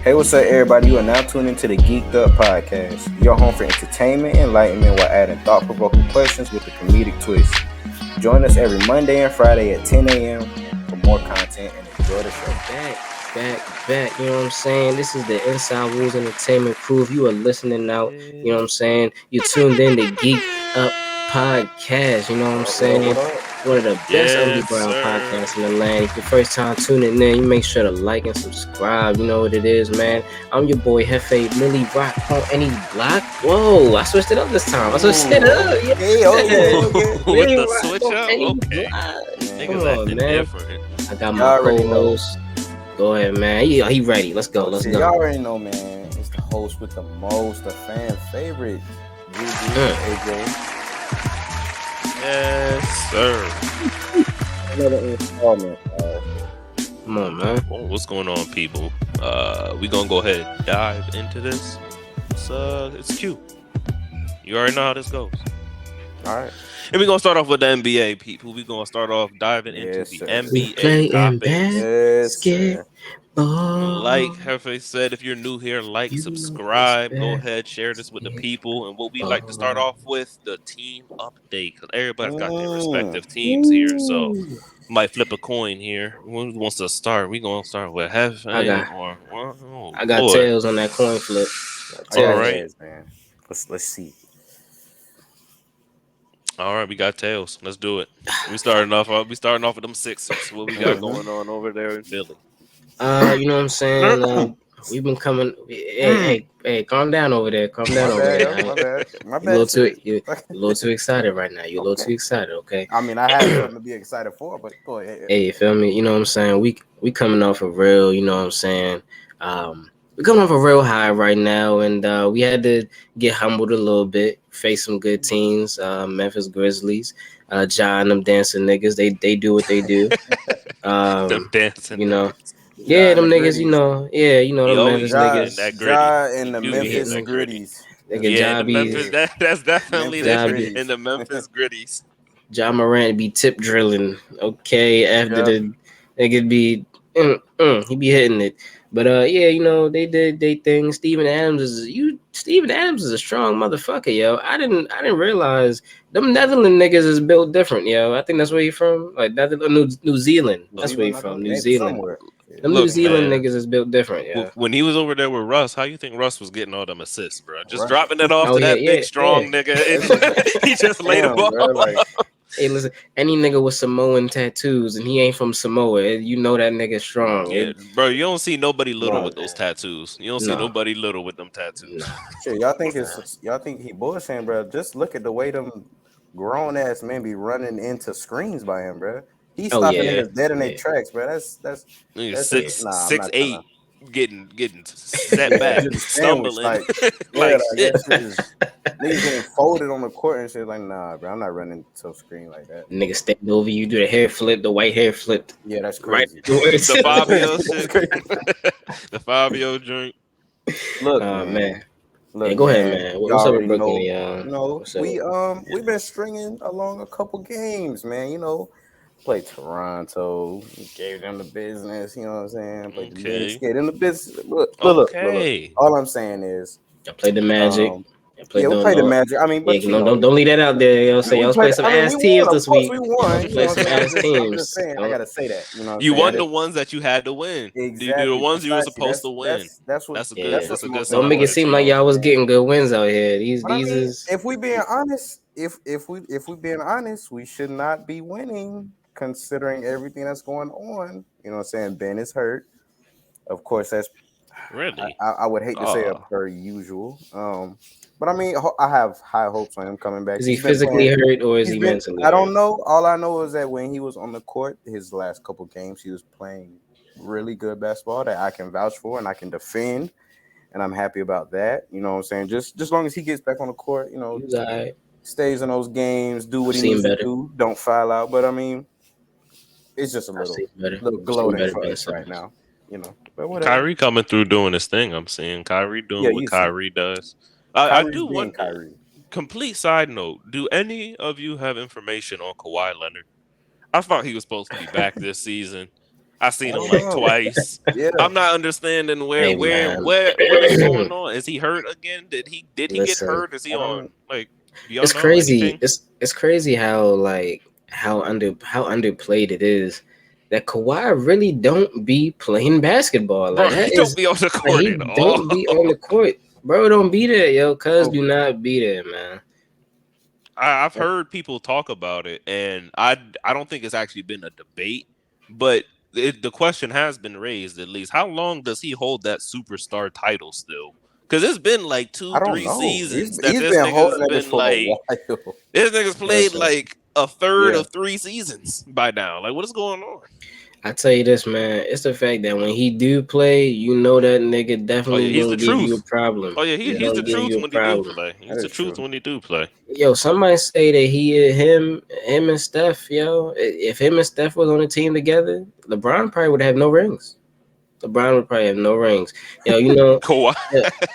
Hey, what's up, everybody? You are now tuned into the Geeked Up Podcast, your home for entertainment, enlightenment, while adding thought-provoking questions with a comedic twist. Join us every Monday and Friday at 10 a.m. for more content and enjoy the show. Back. You know what I'm saying? This is the Inside Rules Entertainment crew. If you are listening out, you know what I'm saying? You tuned in to Geek Up Podcast. You know what I'm saying? One of the best underground podcasts in the land. If your first time tuning in, you make sure to like and subscribe. You know what it is, man. I'm your boy Hefe Millie Rock on any block. Whoa, I switched it up this time. With the switch up? Okay. Come on, man. Different. I got my co-host. Go ahead, man. He ready. Let's go. Y'all already know, man. It's the host with the most, the fan favorite, AJ. Yes, sir. Another installment. Come on, man. What's going on, people? We gonna go ahead and dive into this. It's cute. You already know how this goes. All right. And we're gonna start off with the NBA, people. We're gonna start off diving into the NBA topics. Like Hefe said, if you're new here, like, subscribe, go ahead, share this with the people. And what we like to start off with, the team update, because everybody's got their respective teams here. So might flip a coin here. Who wants to start? We gonna start with Hefe. I got tails on that coin flip. All right, man. Let's see. All right, we got tails. Let's do it. We starting off with them Sixers. What we got going on over there in Philly? You know what I'm saying? We've been coming. Hey, calm down over there. Calm down over there. My bad. You're a little too excited right now. You're a little too excited, okay? I mean, I have something to be excited for, but go ahead. Hey, you feel me? You know what I'm saying? We coming off a real, you know what I'm saying? We're coming off a real high right now, and we had to get humbled a little bit, face some good teams, Memphis Grizzlies, John, them dancing niggas. They do what they do. Them dancing, you know. Yeah, them niggas, you know, them Memphis niggas. And the Memphis Gritties. Yeah, the Memphis, that's definitely in the Memphis Gritties. John Morant be tip drilling, okay, after the nigga be, he be hitting it. But you know, they did they thing. Steven Adams is a strong motherfucker, yo. I didn't realize them Netherlands niggas is built different, yo. I think that's where he from, like New Zealand. That's where he from, New Zealand. Them New Zealand niggas is built different, yeah. When he was over there with Russ, how you think Russ was getting all them assists, bro? Just dropping it off to that big strong nigga. He just laid the ball. Hey, listen, any nigga with Samoan tattoos and he ain't from Samoa, you know that nigga strong. Yeah, bro, you don't see nobody little with those tattoos. You don't see nobody little with them tattoos. Shit, y'all think he bullshitting, bro? Just look at the way them grown ass men be running into screens by him, bro. He's stopping niggas dead in their tracks, bro. That's 6'8", getting set back, stumbling. Niggas getting folded on the court and shit. Like, nah, bro, I'm not running to a screen like that. Nigga stand over you, do the hair flip, the white hair flip. Yeah, that's crazy. The Fabio shit. The Fabio joint. Look, man. Look, hey, go ahead, man. What's up with Brooklyn, we've been stringing along a couple games, man. You know, played Toronto, gave them the business. You know what I'm saying? Played the Knicks, gave them the business. Look. All I'm saying is, I played the Magic. We played the Magic. I mean, but don't leave that out there. Y'all say y'all play some ass teams this week. We won. Play some ass teams. I gotta say that. You know, you won the ones that you had to win. Exactly. The ones you were supposed to win. That's a good sign. Don't make it seem like y'all was getting good wins out here. These is. If we being honest, if we being honest, we should not be winning considering everything that's going on. You know what I'm saying? Ben is hurt. Of course, that's really. I would hate to say it per usual. But I mean, I have high hopes on him coming back. Is he physically hurt or is he mentally hurt? I don't know. All I know is that when he was on the court, his last couple games, he was playing really good basketball that I can vouch for and I can defend. And I'm happy about that. You know what I'm saying? Just as long as he gets back on the court, you know, stays in those games, do what he needs to do, don't foul out. But I mean, it's just a little gloating for us right now. You know, but whatever. Kyrie coming through doing his thing. I'm seeing Kyrie doing what Kyrie does. I do want Kyrie. Complete side note. Do any of you have information on Kawhi Leonard? I thought he was supposed to be back this season. I seen him like twice. Yeah. I'm not understanding what is going on. Is he hurt again? Did he get hurt? Is he on like? Do y'all It's know crazy. anything? It's crazy how underplayed it is that Kawhi really don't be playing basketball. Bro, Like that he don't is be on the like court he at all. don't be on the court. Bro, don't be there, yo. Cuz do not be there, man. I've heard people talk about it, and I don't think it's actually been a debate, but the question has been raised at least. How long does he hold that superstar title still? Because it's been like I don't 3 know. seasons that He's this been nigga's holding it been for a like while. this nigga's played Listen. like a third Yeah. of 3 seasons by now. Like, what is going on? I tell you this, man. It's the fact that when he do play, you know that nigga definitely he's the gonna give you a truth. problem. Oh yeah, he's the Give truth you a when he do problem. play. He's That the is truth true. when he do play. Yo, somebody say that him and Steph, yo. If him and Steph was on a team together, LeBron probably would have no rings. LeBron would probably have no rings. Yo, you know, Kawhi.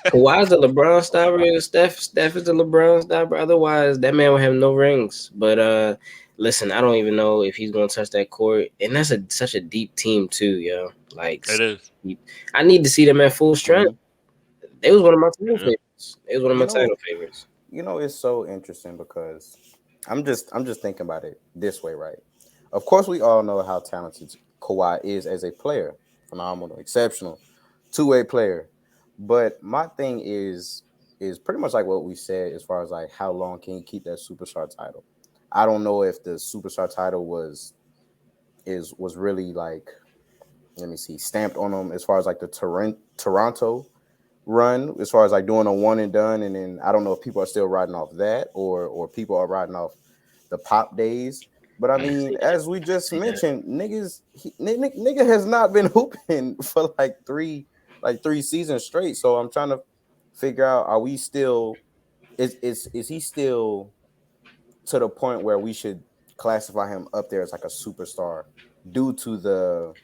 Kawhi's the LeBron stopper. Steph is the LeBron stopper. Otherwise, that man would have no rings. But listen, I don't even know if he's gonna touch that court, and that's such a deep team too, yo. Like, It is. I need to see them at full strength. They was one of my title favorites. It was one of my title favorites. You know, it's so interesting because I'm just thinking about it this way, right? Of course, we all know how talented Kawhi is as a player, phenomenal, exceptional, two-way player. But my thing is pretty much like what we said as far as like how long can he keep that superstar title? I don't know if the superstar title was really like, let me see, stamped on him as far as like the Toronto run, as far as like doing a one and done, and then I don't know if people are still riding off that or people are riding off the Pop days. But I mean, as we just mentioned, nigga has not been hooping for like three seasons straight. So I'm trying to figure out, are we still is he still to the point where we should classify him up there as like a superstar due to the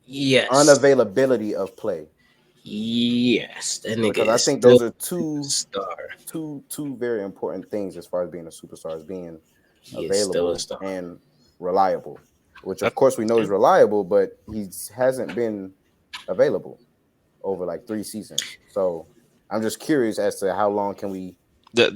Yes. unavailability of play? Yes, that nigga Because I is think still those are two very important things as far as being a superstar, is being available and reliable. Which of course we know he's reliable, but he hasn't been available over like 3 seasons. So I'm just curious as to how long can we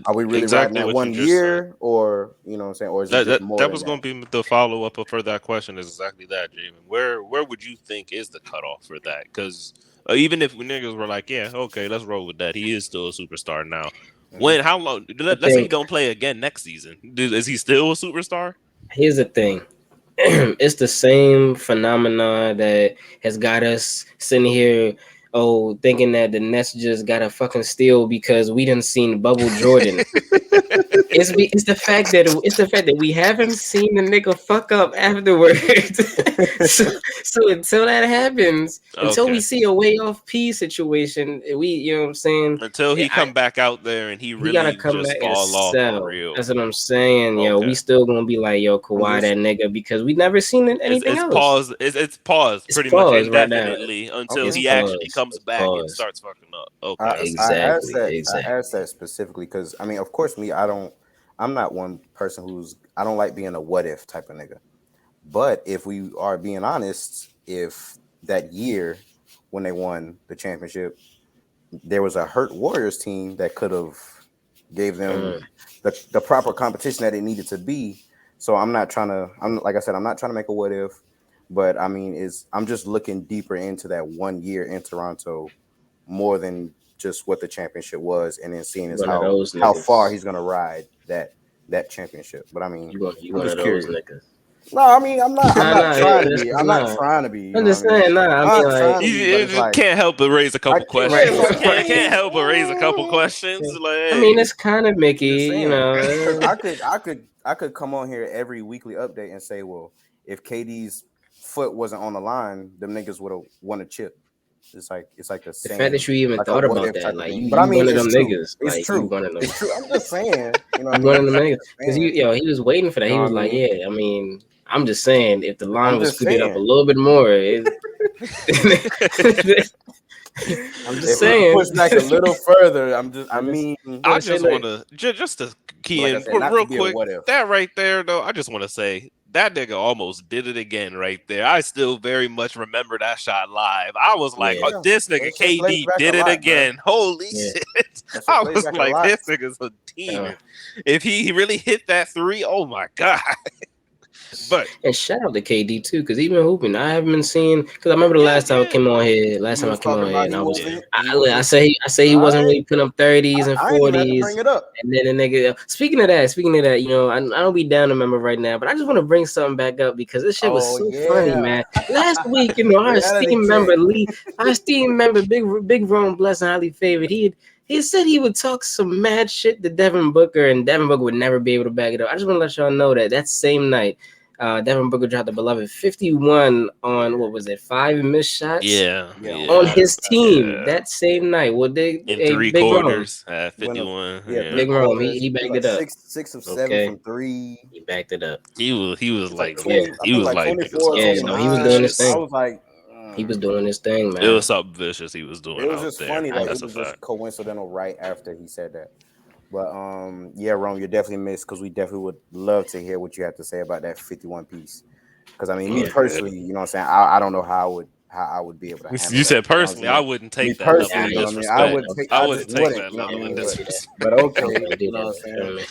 are we really riding that 1 year, or you know what I'm saying, or is it just more that than was that? going to be the follow up for that question, is exactly that, Jamin. Where would you think is the cutoff for that? Because even if niggas were like, yeah, okay, let's roll with that, he is still a superstar now. How long? Let's say he don't play again next season. Is he still a superstar? Here's the thing. It's the same phenomenon that has got us sitting here, thinking that the Nets just got a fucking steal because we didn't seen Bubble Jordan. It's the fact that we haven't seen the nigga fuck up afterwards. so until that happens, until we see a way off P situation, you know what I'm saying? Until he come back out there and he gotta really come just back and fall off sell. for real. That's what I'm saying, yo. We still gonna be like, yo, Kawhi that nigga, because we never seen anything else. It's paused pretty much indefinitely until he actually comes back and starts fucking up. Okay, I asked that specifically because I mean, of course, I'm not one person I don't like being a what if type of nigga. But if we are being honest, if that year when they won the championship, there was a hurt Warriors team that could have gave them the proper competition that it needed to be. So I'm like I said, I'm not trying to make a what if, but I mean, I'm just looking deeper into that 1 year in Toronto more than just what the championship was, and then seeing is how far he's gonna ride that championship. But I mean, I'm just curious. No, I mean, I'm not trying to be. I'm not trying to be. I'm just saying, you can't help but raise a couple questions. Can't help but raise a couple questions. Like, I mean, it's kind of Mickey, you know. I could come on here every weekly update and say, well, if KD's foot wasn't on the line, them niggas would have won a chip. It's like the same. The fact that you even thought about that, like you I mean, one of them niggas. It's true. It's true. I'm just saying, you know, one of them niggas. Because he was waiting for that. He was like, yeah. I mean, I'm just saying, if the line was scooted up a little bit more, I'm just saying, push back a little further. I just want to just to Like I Kian, said, not real to be a quick, what if. that right there, though, I just want to say that nigga almost did it again right there. I still very much remember that shot live. I was like, oh, Yeah. this nigga That shit plays KD back did a it lot, bro. again. Holy Yeah. shit. That shit I plays was back a like, lot. this nigga's a demon. If he really hit that 3, oh my God. But and shout out to KD too, because even hooping, I haven't been seeing. Because I remember the last time I came on here. Last He time I was came on talking here, about and he I was, wasn't. I say he wasn't really putting up 30s and I ain't even have to 40s. bring it up. And then the nigga, speaking of that, you know, I don't be down to remember right now, but I just want to bring something back up because this shit was so funny, man. Last week, you know, our esteemed member Big Rome Blessing, highly favored. He said he would talk some mad shit to Devin Booker, and Devin Booker would never be able to back it up. I just want to let y'all know that same night, Devin Booker dropped the beloved 51 on what was it, 5 missed shots? Yeah. On his team that same night. Well, in 3 Big quarters at 51. Big Rome, he backed it up. 6 of 7 from 3. He backed it up. He was like 20, he was like 24, yeah, no, he was doing his thing. I was like, he was doing his thing, man. It was something vicious he was doing. It was just funny, like That's it was just coincidental right after he said that. But yeah, Rome, you're definitely missed because we definitely would love to hear what you have to say about that 51 piece. Because I mean, me personally, you know what I'm saying, I don't know how I would be able to handle you said that, personally, I wouldn't take that level of disrespect. I wouldn't take that level of disrespect. But okay, you know what I'm saying.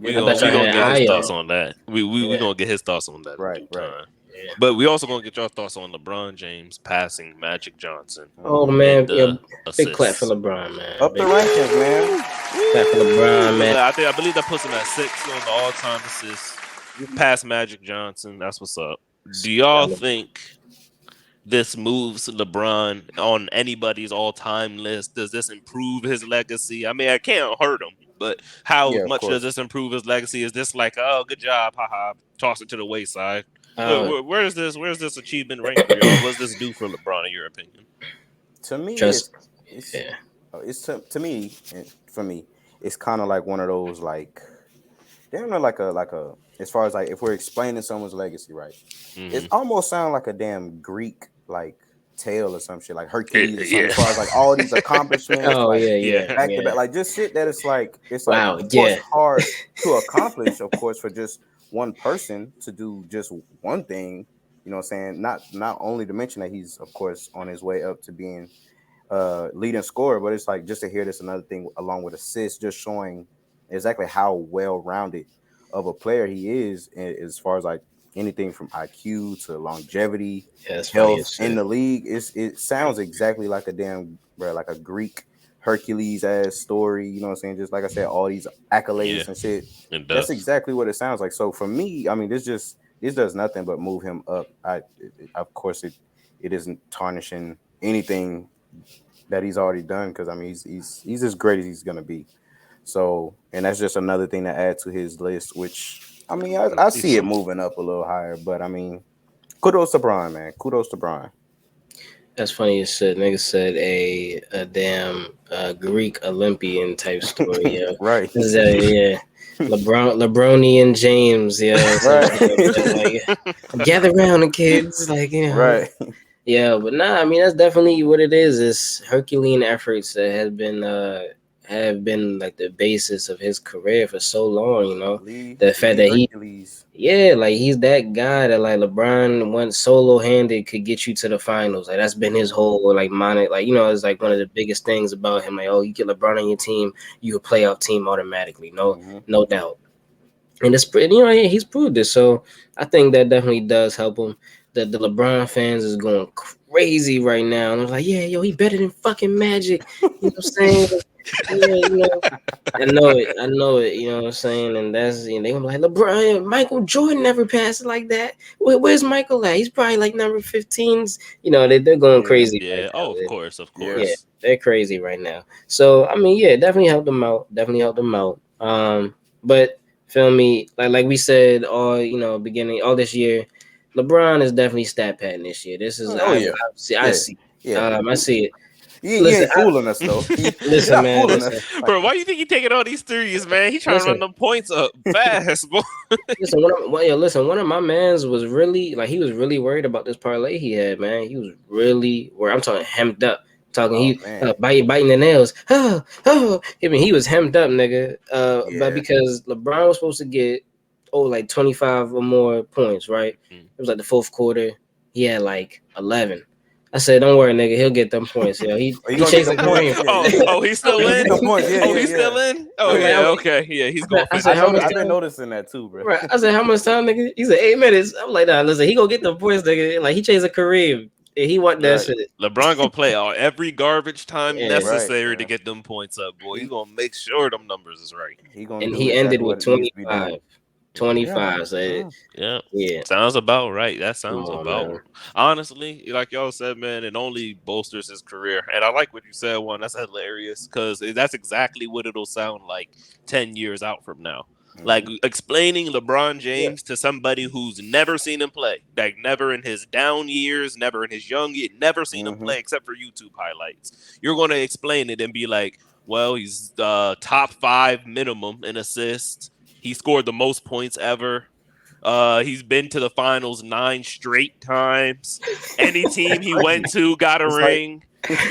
We gonna get his thoughts on that. We gonna get his thoughts on that in due time. Yeah. But we also gonna get your thoughts on LeBron James passing Magic Johnson. Oh man, big clap for LeBron, man. Up the rankings, man. Clap for LeBron, man. I believe that puts him at 6 on the all-time assists. Past Magic Johnson. That's what's up. Do y'all think this moves LeBron on anybody's all-time list? Does this improve his legacy? I mean, I can't hurt him, but how much does this improve his legacy? Is this like, oh, good job, haha, toss it to the wayside? Where's this achievement rank for y'all? What's this do for LeBron in your opinion? To me, for me, it's kind of like one of those like, damn, like a as far as like if we're explaining someone's legacy, right? It almost sounds like a damn Greek like tale or some shit, like Hercules or something, as far as like all these accomplishments. Back to back, like just shit that it's like of course hard to accomplish, of course, for just one person to do just one thing, you know what I'm saying? Not only to mention that he's of course on his way up to being leading scorer, but it's like just to hear this another thing along with assists, just showing exactly how well-rounded of a player he is as far as like anything from IQ to longevity, health in the league. It sounds exactly like a damn like a Greek Hercules ass story, you know what I'm saying? Just like I said, all these accolades and shit. That's exactly what it sounds like. So for me, I mean, this does nothing but move him up. Of course, it isn't tarnishing anything that he's already done, because I mean he's as great as he's gonna be. So, and that's just another thing to add to his list, which I mean I see it moving up a little higher, but I mean, kudos to Brian, man. Kudos to Brian. That's funny you said. Nigga said a damn Greek Olympian type story. Yeah, right. LeBronian James. Yeah, like, gather around the kids, like right. Yeah, but nah, I mean that's definitely what it is. It's Herculean efforts that have been like the basis of his career for so long. You know, the fact that he's that guy that like LeBron once solo handed could get you to the finals. Like that's been his whole like you know, it's like one of the biggest things about him. Like, oh, you get LeBron on your team, you a playoff team automatically. No doubt. And it's pretty, you know, he's proved this. So I think that definitely does help him. The LeBron fans is going crazy right now. And they're like, yeah, yo, he better than fucking Magic. You know what I'm saying? Yeah, you know, I know it. You know what I'm saying? And that's, you know, they gonna be like, LeBron, Michael Jordan never passed it like that. Where's Michael at? He's probably like number 15s. You know, they're going crazy. Yeah. Right of course. Yeah, they're crazy right now. So I mean, yeah, definitely helped them out. But feel me, like we said, beginning all this year, LeBron is definitely stat padding this year. This is I see. I see it. He ain't fooling us though. Listen, man. Bro, why do you think he taking all these threes, man? He trying to run them points up fast, boy. One of my mans was really worried about this parlay he had, man. He was really worried. I'm talking hemmed up. talking. man. Biting the nails. I mean, he was hemmed up, nigga. But Yeah. because LeBron was supposed to get like 25 or more points, right? It was like the fourth quarter. He had like 11. I said, "Don't worry, nigga. He'll get them points. Yo, he gonna get chasing them points. Kareem. Oh, he's still He'll in. get them points. Yeah, He's still in. Oh I'm like, yeah, okay, yeah, he's going. I said, how much I've been time? noticing that too, bro. Right. I said, how much time, nigga? He said 8 minutes. I'm like, nah, listen, he gonna get the points, nigga. Like he chasing Kareem. Yeah, he want that shit. LeBron gonna play every garbage time necessary Right, to get them points up, boy. He's gonna make sure them numbers is right. He ended with 25. 25. So yeah. Sounds about right. That sounds about man. Honestly, like y'all said, man, it only bolsters his career. And I like what you said, one. That's hilarious because that's exactly what it'll sound like 10 years out from now. Like explaining LeBron James to somebody who's never seen him play, like never in his down years, never in his young years, never seen him play except for YouTube highlights. You're going to explain it and be like, well, he's top 5 minimum in assists. He scored the most points ever. He's been to the finals 9 straight times. Any team he went to got a ring. Crazy.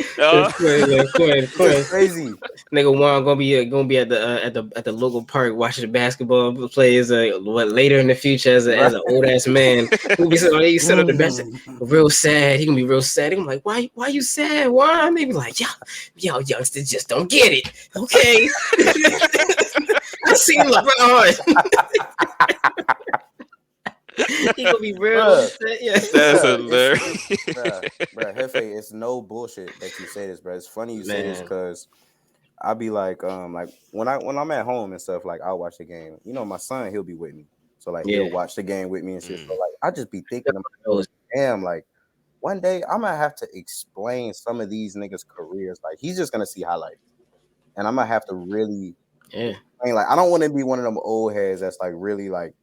Nigga Juan gonna be at the local park watching the basketball players. Later in the future as an old ass man who be sitting on the bench, real sad. He gonna be real sad. He gonna be like, why you sad? Juan? They be like, yo, youngsters just don't get it. Okay. I seen LeBron. He gonna be real upset. Yeah. That's hilarious. Bro, Hefe, it's no bullshit that you say this, bro. It's funny you say this because I'll be like when I'm at home and stuff, like I'll watch the game. You know, my son, he'll be with me. So like he'll watch the game with me and shit. So like I just be thinking about damn, like one day I'm gonna have to explain some of these niggas' careers. Like he's just gonna see highlights. And I'm gonna have to really explain, like I don't want to be one of them old heads that's like really like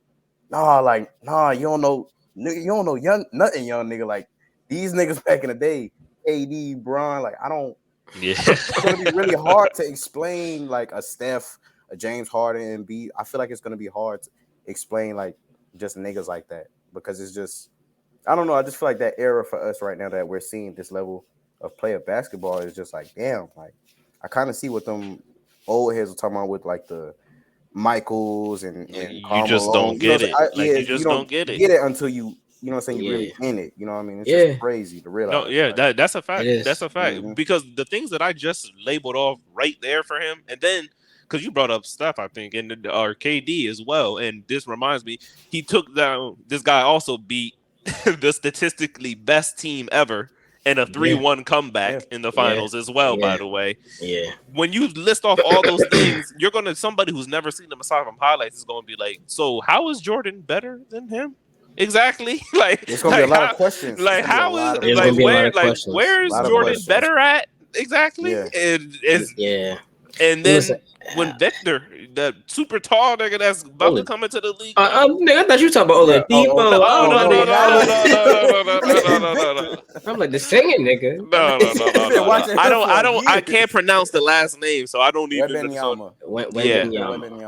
you don't know nothing, young nigga. Like these niggas back in the day, KD, Bron, like I don't. Yeah, it's gonna be really hard to explain like a Steph, a James Harden, and B. I feel like it's gonna be hard to explain like just niggas like that because it's just I don't know. I just feel like that era for us right now that we're seeing this level of play of basketball is just like damn. Like I kind of see what them old heads are talking about with like the Michaels and you just don't get it. You just don't get it. Get it until you know what I'm saying, you're really in it. You know what I mean? It's just crazy to realize. No, that's a fact. That's a fact. Because the things that I just labeled off right there for him, and then because you brought up Steph, I think, and KD as well. And this reminds me, he took down this guy also beat the statistically best team ever and a 3-1 comeback in the finals as well, by the way. Yeah. When you list off all those things, you're gonna somebody who's never seen them aside from highlights is gonna be like, so how is Jordan better than him? Exactly. Like it's gonna be a lot of questions. Like how is where is Jordan better at? Exactly. Yeah. And then when Victor, that super tall nigga that's about to come into the league, nigga, I thought you were talking about Oladipo. No. I'm like the singing nigga. No. I can't pronounce the last name, so I don't even.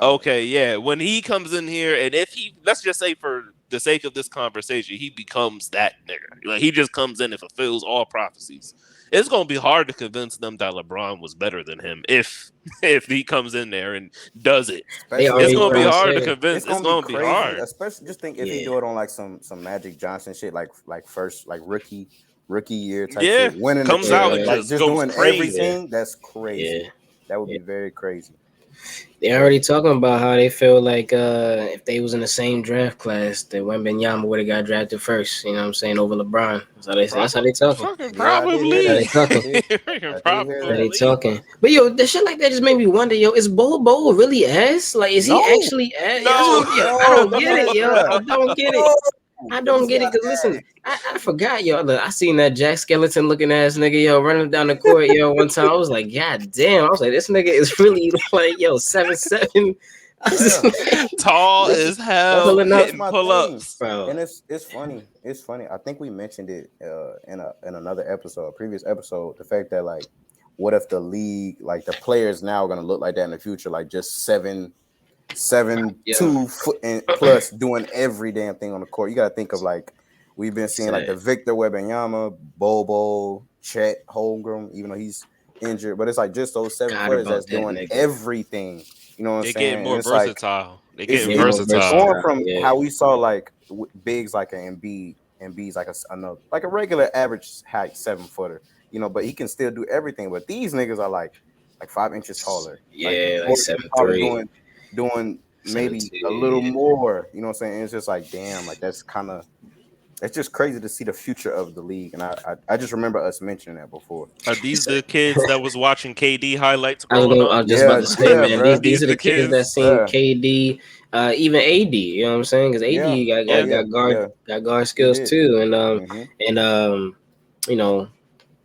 Okay, yeah. When he comes in here, and if he, let's just say for the sake of this conversation, he becomes that nigga. Like he just comes in and fulfills all prophecies. It's gonna be hard to convince them that LeBron was better than him if he comes in there and does it. It's gonna be hard to convince. It's gonna be hard. Especially just think if he do it on like some Magic Johnson shit, like first like rookie year type shit, winning comes out and like just doing everything. That's crazy. Yeah. That would be very crazy. They're already talking about how they feel like if they was in the same draft class, that Wembanyama would have got drafted first. You know what I'm saying, over LeBron. That's how they talking. Probably. They talking. But yo, the shit like that just made me wonder. Yo, is Bol really ass? Like, is he actually ass? No. I don't get it, yo. I don't get it. I don't get it because listen, I forgot, yo. Look, I seen that Jack Skeleton looking ass nigga, yo, running down the court, yo. One time, I was like, God damn! I was like, this nigga is really like, yo, 7'7", tall as hell, hitting pull-ups, bro. And it's funny. It's funny. I think we mentioned it in another episode, previous episode. The fact that like, what if the league, like the players now are gonna look like that in the future, like just 7'2" and plus doing every damn thing on the court. You gotta think of like we've been seeing like the Victor Wembanyama, Bobo, Chet Holmgren, even though he's injured, but it's like just those seven God footers about that's that doing nigga. everything. You know what I'm They getting saying? And more it's like versatile. They it's getting Yeah, more it's versatile. going versatile. from Yeah. how we saw like bigs like an Embiid's like another like a regular average height 7 footer. You know, but he can still do everything. But these niggas are like 5 inches taller, like Yeah, like 4 inches seven taller, three, doing seven maybe two. a little Yeah. more. You know what I'm saying? It's just like damn, like that's kind of it's just crazy to see the future of the league. And I just remember us mentioning that before. Are these the kids that was watching KD highlights growing I up? was just about Yeah, to say, yeah, man, bro. these These are the the kids that kids. seen Yeah, KD, even AD. You know what I'm saying? Because yeah. AD Oh Yeah. yeah, yeah. got guard He skills did. too, Hmm. and you know,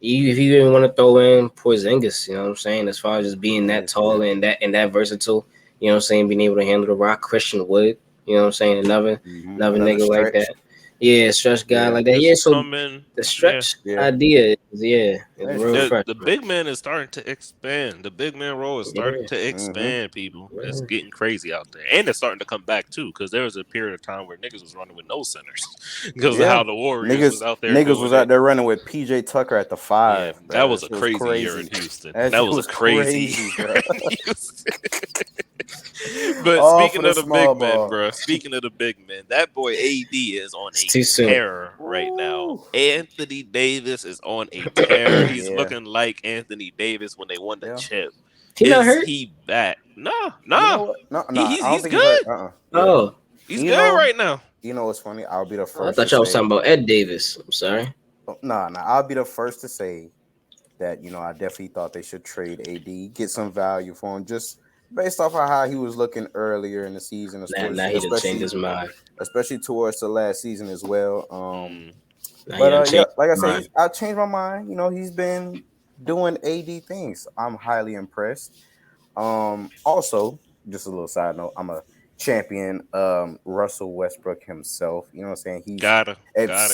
if you even want to throw in Porzingis, you know what I'm saying? As far as just being that Porzingis, tall yeah. and that versatile, you know what I'm saying? Being able to handle the rock, Christian Wood, you know what I'm saying? Another Another nigga like stretch. that. Yeah, stretch guy Yeah, like that. Yeah, Just so come in. the Yeah. stretch yeah. idea is That's real true. fresh. The big man is starting to expand. The big man role is starting Yeah, to Hmm. expand, people. It's yeah. getting crazy out there. And it's starting to come back too, because there was a period of time where niggas was running with no centers because of Yeah. how the Warriors was Niggas out there niggas doing was out it. there running with PJ Tucker at the Yeah, five, that bro. was That a shit was crazy year in crazy. Houston. That That shit was a was crazy crazy, year bro. in Houston. But All for speaking the of the small big men, ball. bro. Speaking of the big men, that boy AD is on It's a too soon. tear right now. Ooh. Anthony Davis is on a tear. He's Yeah. looking like Anthony Davis when they won the Yeah. chip. He not Is hurt? he back? Nah, You nah. know what? No, He, no, he's I don't he's think he's hurt. good. Yeah. Oh, He's You good know, right now. you know what's funny? I'll be the I first to thought y'all was talking say about Ed Davis. I'm sorry. I'll be the first to say that, I definitely thought they should trade AD, get some value for him, just based off of how he was looking earlier in the season, Now he didn't change especially his mind. towards the last season as well. Mm. Now he But done yeah, changed like I his said, mind. I changed my mind. He's been doing AD things. I'm highly impressed. Also, just a little side note, I'm a champion Russell Westbrook himself. You know what I'm saying? He's Gotta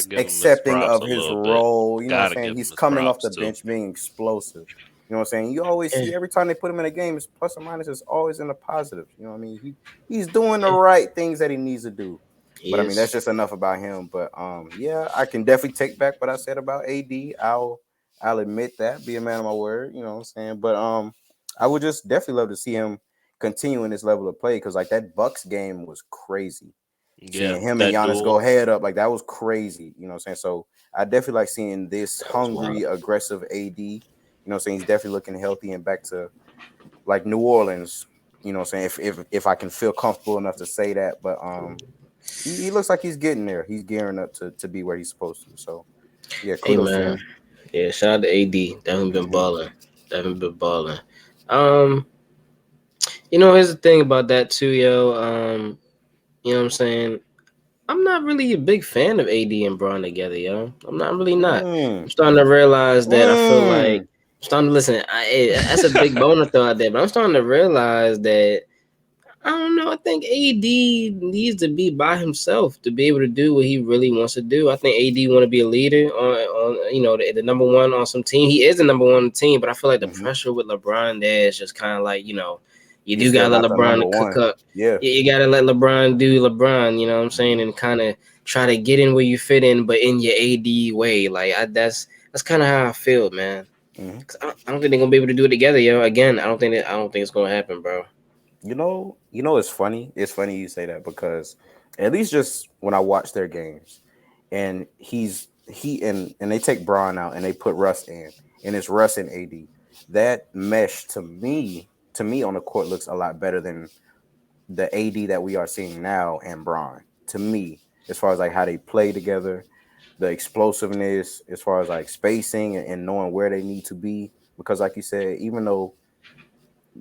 give him his accepting props of a his little bit. role. You know what I'm Gotta saying? give him He's his coming off props the too. bench being explosive. You know what I'm saying? You always Yeah, see every time they put him in a game, it's plus or minus is always in the positive. You know what I mean? He's doing the yeah, right things that he needs to do. he But I mean, is. that's just enough about him. But yeah, I can definitely take back what I said about AD. I'll admit that, be a man of my word. You know what I'm saying? But I would just definitely love to see him continuing this level of play because like that Bucks game was crazy. Yeah, Seeing him and that Giannis go duel. head up like that was crazy. You know what I'm saying? So I definitely like seeing this That was wild. hungry, aggressive AD. You know what I'm saying? He's definitely looking healthy and back to like New Orleans. You know what I'm saying? If I can feel comfortable enough to say that, but he looks like he's getting there. He's gearing up to be where he's supposed to. So yeah, Hey kudos to man, him. yeah. Shout out to AD. Definitely been Hmm. balling. Definitely been balling. Um, here's the thing about that too, yo. You know what I'm saying? I'm not really a big fan of AD and Braun together, yo. I'm not really not. Mm, I'm starting to realize that I feel like mm. I'm starting to listen. That's a big boner throw out there, but I'm starting to realize that I don't know. I think AD needs to be by himself to be able to do what he really wants to do. I think AD want to be a leader on the number one on some team. He is the number one on the team, but I feel like the Hmm. pressure with LeBron there is just kind of like you He's do still gotta let not the number LeBron cook one. up. Yeah. You gotta let LeBron do LeBron. You know what I'm saying, and kind of try to get in where you fit in, but in your AD way. Like that's kind of how I feel, man. Hmm. 'Cause I don't think they're gonna be able to do it together, yo. Again, I don't think it's gonna happen, bro. It's funny. It's funny you say that because at least just when I watch their games, and and they take Braun out and they put Russ in, and it's Russ and AD. That mesh to me on the court looks a lot better than the AD that we are seeing now and Braun. To me, as far as like how they play together, the explosiveness, as far as like spacing and knowing where they need to be. Because like you said, even though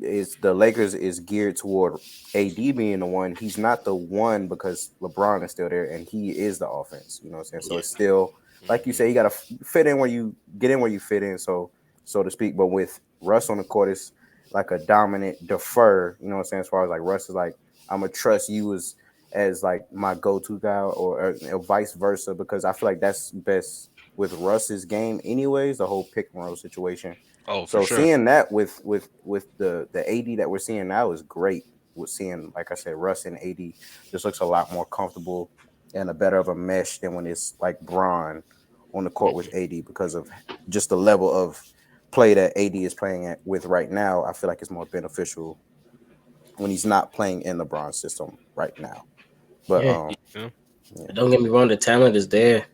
is the Lakers is geared toward AD being the one. He's not the one because LeBron is still there and he is the offense. You know what I'm saying? So Yeah. it's still like you Hmm. say, you gotta fit in where you get in where you fit in, so to speak. But with Russ on the court, it's like a dominant defer. You know what I'm saying? As far as like Russ is like, I'm gonna trust you as like my go-to guy or vice versa because I feel like that's best with Russ's game anyways. The whole pick and roll situation. Oh, for So sure. seeing that with the AD that we're seeing now is great. With seeing, like I said, Russ and AD just looks a lot more comfortable and a better of a mesh than when it's like Braun on the court with AD because of just the level of play that AD is playing with right now. I feel like it's more beneficial when he's not playing in LeBron's system right now. But Yeah. Yeah. Don't get me wrong, the talent is there.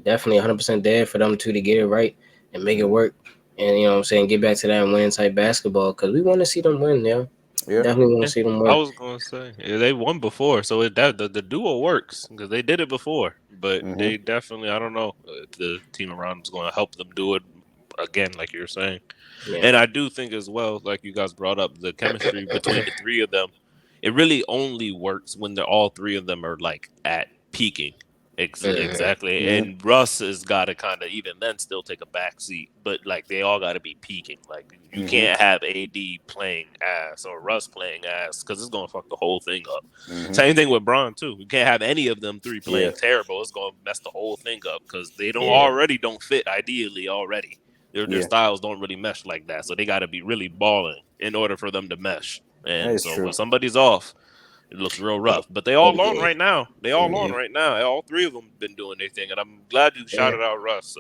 Definitely 100% there for them two to get it right and make it work. And, you know what I'm saying, get back to that win type basketball because we want to see them win, yeah. Yeah. Definitely want to Yeah, see them I win. was gonna say they won before, so the duo works because they did it before. But Mm-hmm. they definitely, I don't know if the team around is going to help them do it again, like you're saying. Yeah. And I do think as well, like you guys brought up, the chemistry between the three of them, it really only works when they're all three of them are like at peaking. Mhm. Exactly. Mm-hmm. And Russ has got to kind of even then still take a back seat, but like they all got to be peaking. Like you Mm-hmm. can't have AD playing ass or Russ playing ass because it's going to fuck the whole thing up. Mm-hmm. Same thing with Braun too. You can't have any of them three Yeah. playing terrible. It's going to mess the whole thing up because they Yeah. don't fit ideally already. Their Yeah. styles don't really mesh like that, so they got to be really balling in order for them to mesh. That And is so when true. somebody's off, it looks real rough. But they all on Yeah. right now. They all on Mhm. right now. All three of them been doing their thing, and I'm glad you Yeah. shouted out Russ,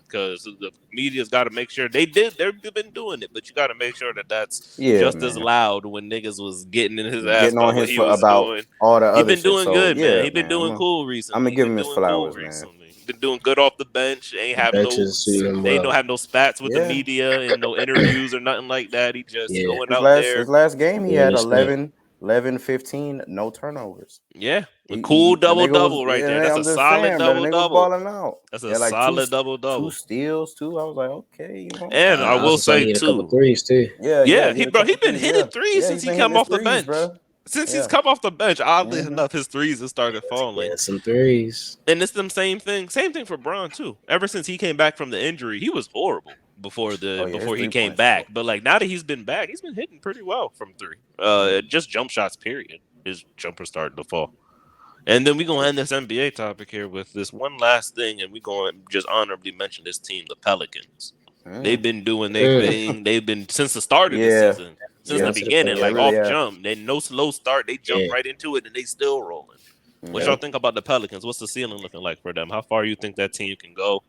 because the media's got to make sure they've been doing it, but you got to make sure that that's Yeah, just as man. loud when niggas was getting in his ass Getting on about what his he foot was about doing. all the He other been shit. doing So good, man. yeah, He been man. doing cool I'm gonna recently. He give him been his doing cool flowers, man. recently. He been doing good off the bench. Ain't The have bench no is suiting him ain't no well. have no spats with the Yeah. media and no interviews or nothing like that. He just Yeah. going His out last there. his last game, he Doing had his thing. 11, 15, no turnovers. Yeah, a cool The double nigga was. double right there. Yeah, That's a I'm just solid saying, bro. The double nigga was double. balling out. That's He a had like solid double two double. steals too. I was like, okay, you know. And I I will also saw say he hit a couple too, threes too. Yeah, yeah, yeah, he hit a he couple been threes. Yeah, hitting threes yeah, since he's he been hitting come his off the threes, bench. bro. Since he's Yeah. come off the bench, oddly Mm-hmm. enough, his threes have started falling. Yeah, some threes. And it's them same thing for Braun too. Ever since he came back from the injury, he was horrible Oh yeah, his before he three came points. back. But like now that he's been back, he's been hitting pretty well from three. Just jump shots. Period. His jumper starting to fall. And then we're gonna end this NBA topic here with this one last thing, and we're gonna just honorably mention this team, the Pelicans. They've Mm. been doing their Mm. thing. They've been since the start of the Yeah, season, since Shout the yeah, out to the beginning, yeah. like Really, Pelicans. off yeah. jump. They no slow start. They jump Yeah. right into it, and they still rolling. What Mm-hmm. y'all Yep. think about the Pelicans? What's the ceiling looking like for them? How far you think that team can go?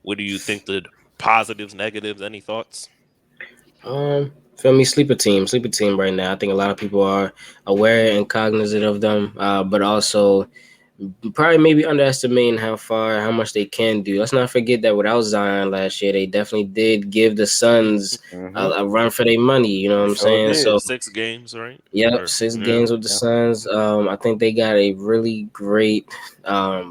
What do you think the positives, negatives? Any thoughts? Feel me, sleeper team right now. I think a lot of people are aware and cognizant of them, but also probably maybe underestimating how much they can do. Let's not forget that without Zion last year, they definitely did give the Suns Mm-hmm. a run for their money. You know what They I'm sure saying? did. So, 6 games, right? yep, Or 6 games with the Yeah. Suns. I think they got a really great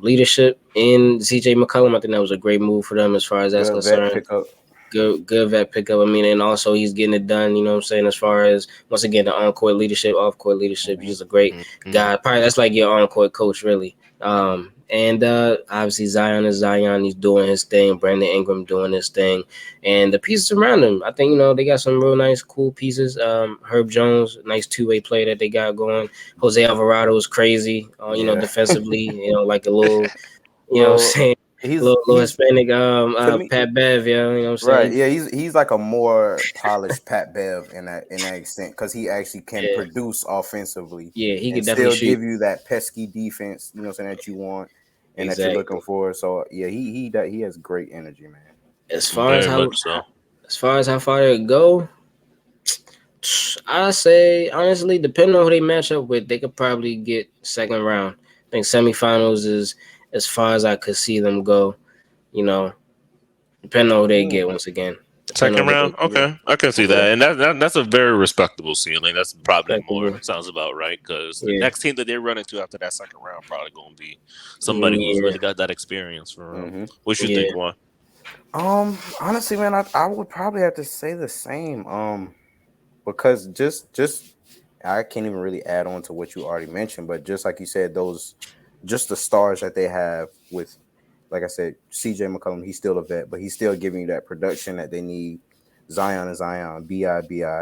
leadership in CJ McCollum. I think that was a great move for them as far as that's Good vet concerned. pickup. Good vet pickup. I mean, and also he's getting it done. You know what I'm saying? As far as once again the on court leadership, off court leadership, Mm-hmm. he's a great Mhm. guy. Probably that's like your on court coach, really. And obviously Zion is Zion. He's doing his thing. Brandon Ingram doing his thing, and the pieces around him. I think they got some real nice, cool pieces. Herb Jones, nice two-way play that they got going. Jose Alvarado is crazy. Yeah. Defensively. Like a little. You know what I'm Well, saying? Little he's Hispanic, to me. Pat Bev, yeah, you know what I'm Right. saying? Yeah, he's like a more polished Pat Bev in that extent because he actually can Yeah, produce offensively yeah, he and could definitely still shoot. give you that pesky defense, you know what I'm saying, that you want and that you're looking Exactly. for. So yeah, he has great energy, man. As far as Very much so. how far they go, I say honestly, depending on who they match up with, they could probably get second round. I think semifinals is as far as I could see them go. You know, depending on who they Mm, get. Once again, depending on Second who round, they get. okay, I can see okay. that, and that's a very respectable ceiling. That's probably more Respectable. sounds about right because the Yeah, next team that they run into after that second round probably going to be somebody who's yeah, really got that experience for real. Mm-hmm. What you yeah. think, Juan? Honestly, man, I would probably have to say the same. Because just I can't even really add on to what you already mentioned, but just like you said, those just the stars that they have with, like I said, CJ McCollum, he's still a vet, but he's still giving you that production that they need. Zion and Zion, Bi,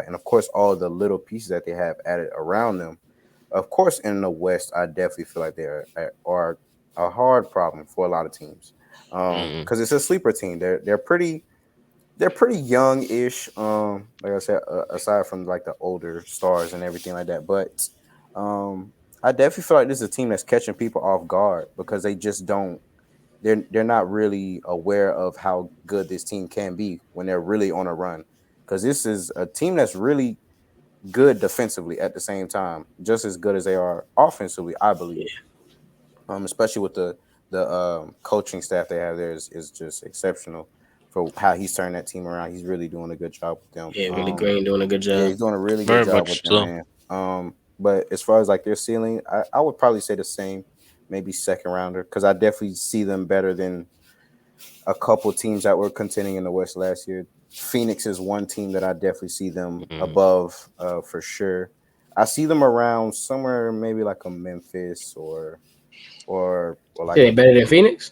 and of course all the little pieces that they have added around them. Of course, in the West, I definitely feel like they are a hard problem for a lot of teams. Mm-hmm. Because it's a sleeper team. They're pretty young-ish. Like I said, aside from like the older stars and everything like that, but I definitely feel like this is a team that's catching people off guard because they're not really aware of how good this team can be when they're really on a run. Because this is a team that's really good defensively at the same time, just as good as they are offensively, I believe. Especially with the coaching staff they have there is just exceptional for how he's turned that team around. He's really doing a good job with them. Yeah, Willie Green doing a good Yeah, job. he's doing a really good Very job with much them, so. man. But as far as like their ceiling, I would probably say the same, maybe second rounder, because I definitely see them better than a couple teams that were contending in the West last year. Phoenix is one team that I definitely see them above for sure. I see them around somewhere maybe like a Memphis or like Yeah, better than Phoenix.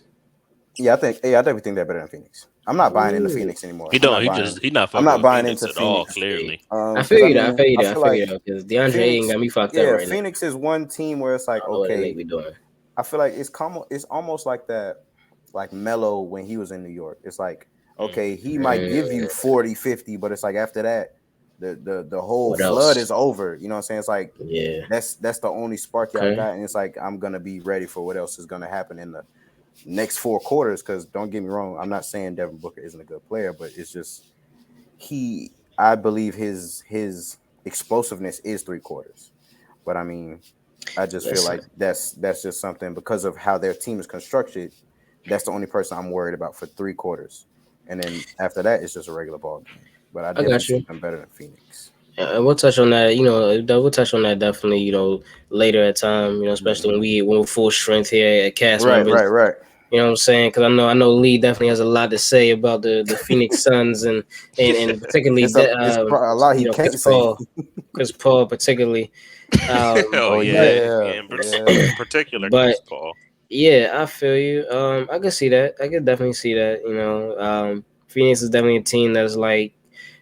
I definitely think they're better than Phoenix. I'm not buying into Ooh. Phoenix anymore. He I'm don't. not buying. He not I'm fucking not with buying Phoenix into at all. Phoenix. Clearly. I Because feel I you. Though. I mean, feel you. I Though. I feel feel you like though. Because DeAndre ain't Phoenix, got me fucked up yeah, right now. Phoenix is one team where it's like I don't know what the okay, nigga be doing. I feel like it's almost like that, like Melo when he was in New York. It's like, okay, he might give you 40, 50, but it's like after that, the whole What flood else? is over. You know what I'm saying? It's like Yeah. that's the only spark y'all Okay. got, and it's like I'm gonna be ready for what else is gonna happen in the next 4 quarters. Because don't get me wrong, I'm not saying Devin Booker isn't a good player, but it's just I believe his explosiveness is 3 quarters. But I mean, I just feel Listen. like that's just something because of how their team is constructed. That's the only person I'm worried about for 3 quarters, and then after that, it's just a regular ball game. But I I definitely got see you. them better than Phoenix. And we'll touch on that. We'll touch on that definitely. Later at time. Especially when we're full strength here at cast Right, members. right, right. You know what I'm saying? Because I know Lee definitely has a lot to say about the Phoenix Suns and particularly A lot he can't say. Chris Paul particularly. Oh Oh yeah, yeah, in yeah. particular, But Chris Paul. yeah, I feel you. I could see that. I could definitely see that. Phoenix is definitely a team that's like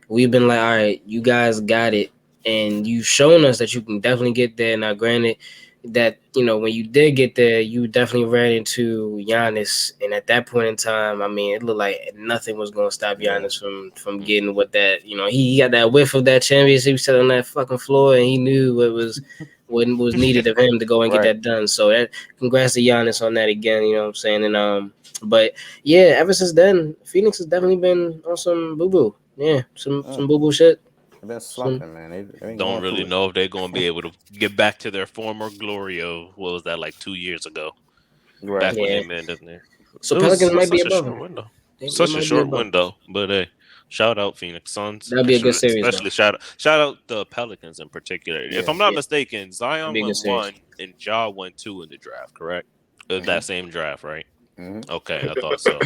we've been like, all right, you guys got it, and you've shown us that you can definitely get there. Now, granted, that when you did get there, you definitely ran into Giannis, and at that point in time, I mean, it looked like nothing was going to stop Giannis from getting what that. He got that whiff of that championship. He sat on that fucking floor, and he knew what was needed of him to go and get Right. that done. So congrats to Giannis on that again. You know what I'm saying? And but yeah, ever since then, Phoenix has definitely been on some boo boo. Yeah, some boo boo shit. They've been slumping, man. They been Don't going really through it. know if they're gonna be able to get back to their former glory of what was that like 2 years ago, Right. back when Yeah. they made it there. So It Pelicans was might be such a above short them. window. They Such a might be short above. window, but hey, shout out Phoenix Suns, That'll be a good series, though. especially shout out the Pelicans in particular. If Yeah. I'm not Yeah, mistaken, that'll Zion be a good went series. 1 and Ja went 2 in the draft, correct? Mm-hmm. That same draft, right? Mm-hmm. Okay, I thought so.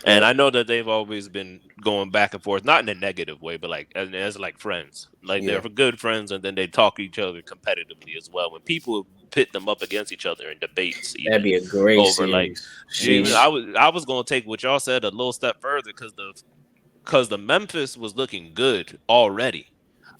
And Yep. I know that they've always been going back and forth, not in a negative way, but like as like friends. Like they're Yeah. good friends, and then they talk to each other competitively as well. When people pit them up against each other in debates, That'd even be a great over like, series. even Sheesh. I was gonna take what y'all said a little step further because the Memphis was looking good already.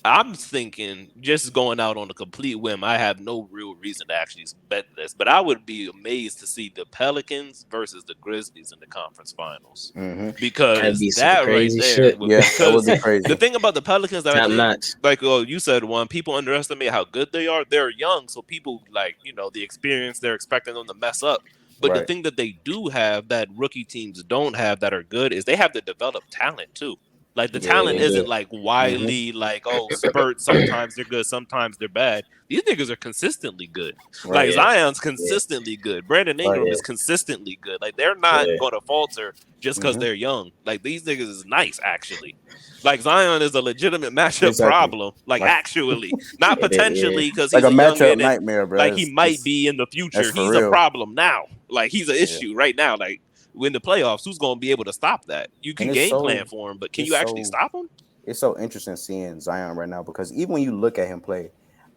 I'm thinking just going out on a complete whim. I have no real reason to actually bet this, but I would be amazed to see the Pelicans versus the Grizzlies in the conference finals Mm-hmm. That'd because be some that right crazy there. shit. Yeah, that would Because be the crazy. thing about the Pelicans that I Top think, notch. like you said, one people underestimate how good they are. They're young, so people like the experience. They're expecting them to mess up. But the Right. thing that they do have that rookie teams don't have that are good is they have the developed talent too. Like the Yeah, talent they isn't do. like Mm-hmm. wily, like spurt. Sometimes they're good, sometimes they're bad. These niggas are consistently good. Like Right. Yeah, Zion's yeah, consistently good. Brandon Right. Ingram yeah, is consistently good. Like they're not yeah. gonna falter just because Mm-hmm. they're young. Like these niggas is nice actually. Like Zion is a legitimate matchup Exactly. problem. Like Like actually, not It is. Yeah, potentially because like he's a a matchup youngin and nightmare, bro. like he might be in the That's future. for He's a real. problem now. Like he's an Yeah. issue right now. Like in the playoffs, who's gonna be able to stop that? You And can game plan for him, but can you it's actually so stop him? it's so interesting seeing Zion right now because even when you look at him play,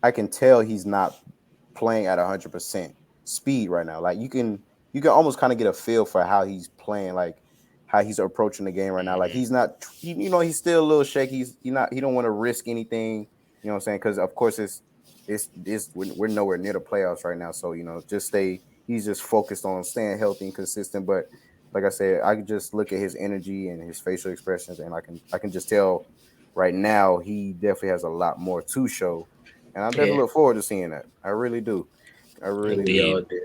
I can tell he's not playing at 100% speed right now. Like you can almost kind of get a feel for how he's playing, like how he's approaching the game right now. Like Hmm. he's not, he's still a little shaky. He don't want to risk anything. You know what I'm saying? Because of course we're nowhere near the playoffs right now. So just stay. He's just focused on staying healthy and consistent. But like I said, I can just look at his energy and his facial expressions, and I can just tell right now he definitely has a lot more to show, and I definitely yeah. look forward to seeing that. I really do. I really We do. all Indeed. did.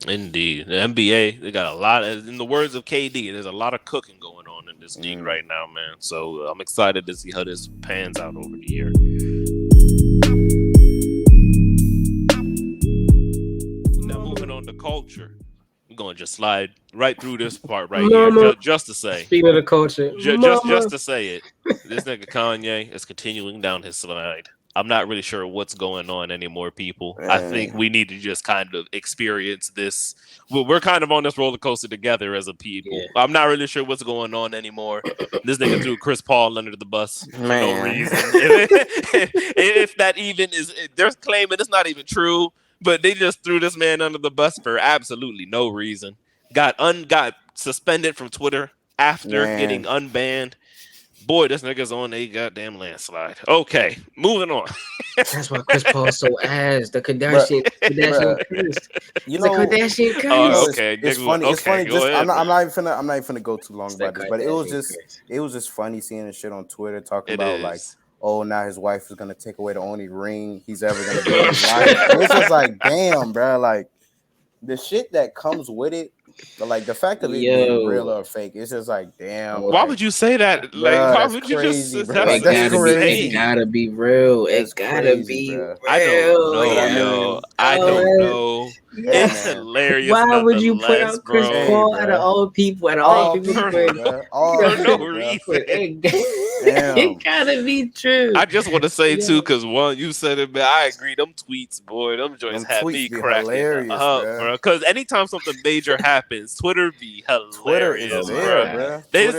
Indeed, the NBA, they got a lot. In the words of KD, there's a lot of cooking going on in this league right now, man. So I'm excited to see how this pans out over the year. Now moving on to culture, we're gonna just slide right through this part right here, just to say. Speaking of the culture, just to say it, this nigga Kanye is continuing down his slide. I'm not really sure what's going on anymore, people. I think we need to just kind of experience this. We're kind of on this roller coaster together as a people. Yeah. I'm not really sure what's going on anymore. This nigga threw Chris Paul under the bus for no reason. If that even is, they're claiming it's not even true, but they just threw this man under the bus for absolutely no reason. Got suspended from Twitter after getting unbanned. Boy, this nigga's on a goddamn landslide. Okay, moving on. That's why Chris Paul's so ass. The Kardashian curse. You know, Kardashian curse. Okay, it's funny. Okay, it's funny. just, ahead, I'm not even finna go too long about this, but it was just funny seeing the shit on Twitter talking about like, oh, now his wife is gonna take away the only ring he's ever gonna be in his life. And it's just like, damn, bro, like the shit that comes with it. But like the fact of it being real or fake, it's just like, damn. Why would you say that? Like, why would you crazy, just? That's crazy. It gotta be real. It gotta be real. I don't know. I don't know. It's hilarious. Why would you put out Chris Paul out of all people? Out of all people, for no reason. It gotta be true. I just want to say too, because one, you said it, man. I agree. Them tweets, boy, them joints had me cracking up, bro. Because anytime something major happens, Twitter be hilarious, bro. They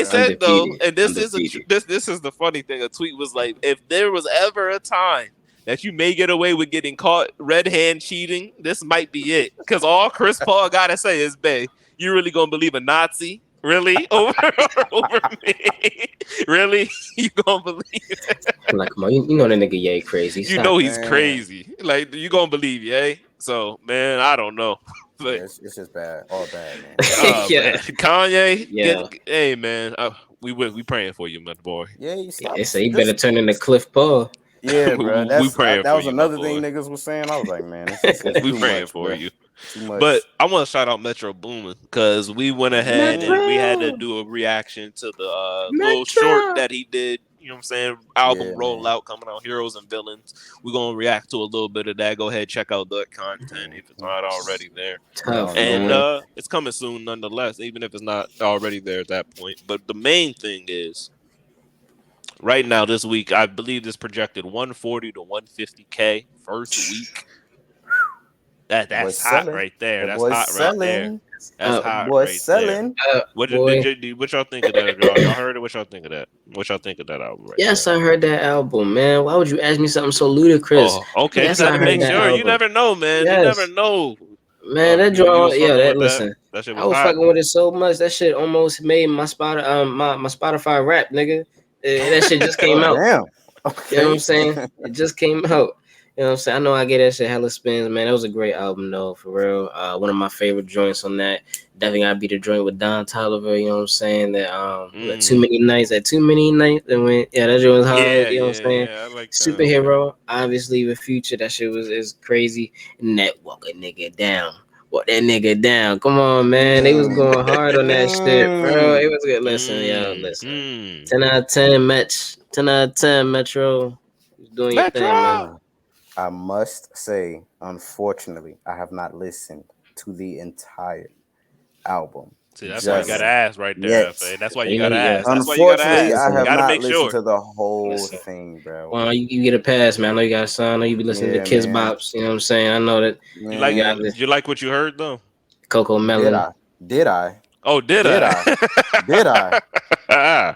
said though, and this is the funny thing. A tweet was like, if there was ever a time that you may get away with getting caught red hand cheating, this might be it. Because all Chris Paul gotta say is, "Bae, you really gonna believe a Nazi? Really? Over me? Really? You gonna believe it?" Like, come on, you know that nigga Ye crazy. You know he's crazy. Like, you gonna believe Ye? So, man, I don't know. But it's just bad. All bad, man. Man. Kanye, hey, man, we praying for you, my boy. Yeah, they say you better turn into Cliff Paul. Yeah, bro. That was another thing niggas was saying. I was like, man, we praying for you. But I want to shout out Metro Boomin because we went ahead and we had to do a reaction to the little short that he did. You know what I'm saying? Album rollout coming out, Heroes and Villains. We're gonna react to a little bit of that. Go ahead, check out that content if it's not already there. And it's coming soon, nonetheless, even if it's not already there at that point. But the main thing is, right now, this week, I believe this projected 140 to 150K first week. That's hot right there. That's hot right there. That's hot right selling. There. What y'all think of that, y'all? Y'all heard it? What y'all think of that? What y'all think of that album? Right yes, I heard that album, man. Why would you ask me something so ludicrous? Oh, okay, just to make sure. You never know, man. You never know. Man, that draw, listen. That shit was I was fucking with it so much. That shit almost made my Spotify rap, nigga. That shit just came out. Damn. Okay. You know what I'm saying? It just came out. You know what I'm saying? I know I get that shit hella spins, man. That was a great album, though, for real. One of my favorite joints on that. Definitely gotta be the joint with Don Toliver, you know what I'm saying? That Too Many Nights. That joint was hard, you know what I'm saying? Yeah, I like that. Superhero, obviously, with Future, that shit is crazy. And that Walk a Nigga Down. Walk that nigga down. Come on, man. They was going hard on that shit, bro. It was good. Listen. 10 out of 10 match. 10 out of 10 Metro. Doing your thing, man. I must say, unfortunately, I have not listened to the entire album. See, that's why you gotta ask right there. Yes. That's why you gotta ask. Unfortunately, I have not listened to the whole thing, bro. Well, you get a pass, man. I know you got a son. I know you be listening to Kids Bops. You know what I'm saying? I know that. You like what you heard though? Coco Melon. Did I? Oh, did I? Did I?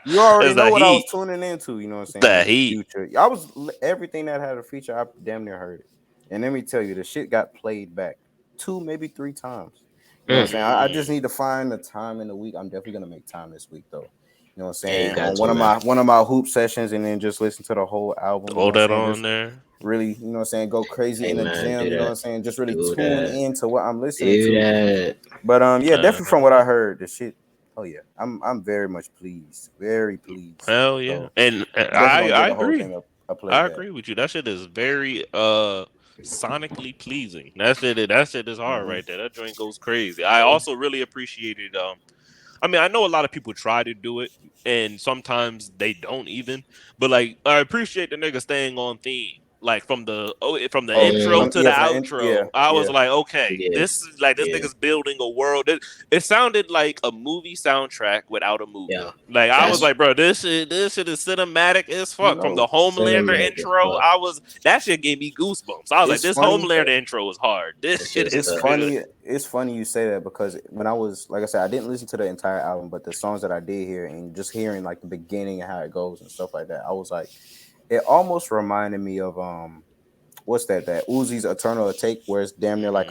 You already know what I was tuning into. You know what I'm saying? The heat. Future. Everything that had a feature. I damn near heard it. And let me tell you, the shit got played back 2, maybe 3 times. You know what I'm saying? I just need to find the time in the week. I'm definitely gonna make time this week though. You know what I'm saying? On one of my hoop sessions, and then just listen to the whole album. Hold that on there. Really, you know what I'm saying? Go crazy in the gym. You know what I'm saying? Just really tune into what I'm listening to. But definitely from what I heard, the shit. Oh yeah, I'm very much pleased. Very pleased. Hell yeah, so, and I agree. I agree with you. That shit is very sonically pleasing. That shit is hard right there. That joint goes crazy. I also really appreciated I mean, I know a lot of people try to do it, and sometimes they don't even. But like, I appreciate the nigga staying on theme. Like from the intro to the outro, I was like, okay, this is like this nigga's building a world. It sounded like a movie soundtrack without a movie. Yeah, Like I was like, bro, this shit is cinematic as fuck. From the Homelander intro, that shit gave me goosebumps. I was like, this Homelander intro is hard. This shit is funny. It's funny you say that because when I was, like I said, I didn't listen to the entire album, but the songs that I did hear and just hearing like the beginning and how it goes and stuff like that, I was like, it almost reminded me of what's that Uzi's Eternal Take, where it's damn near like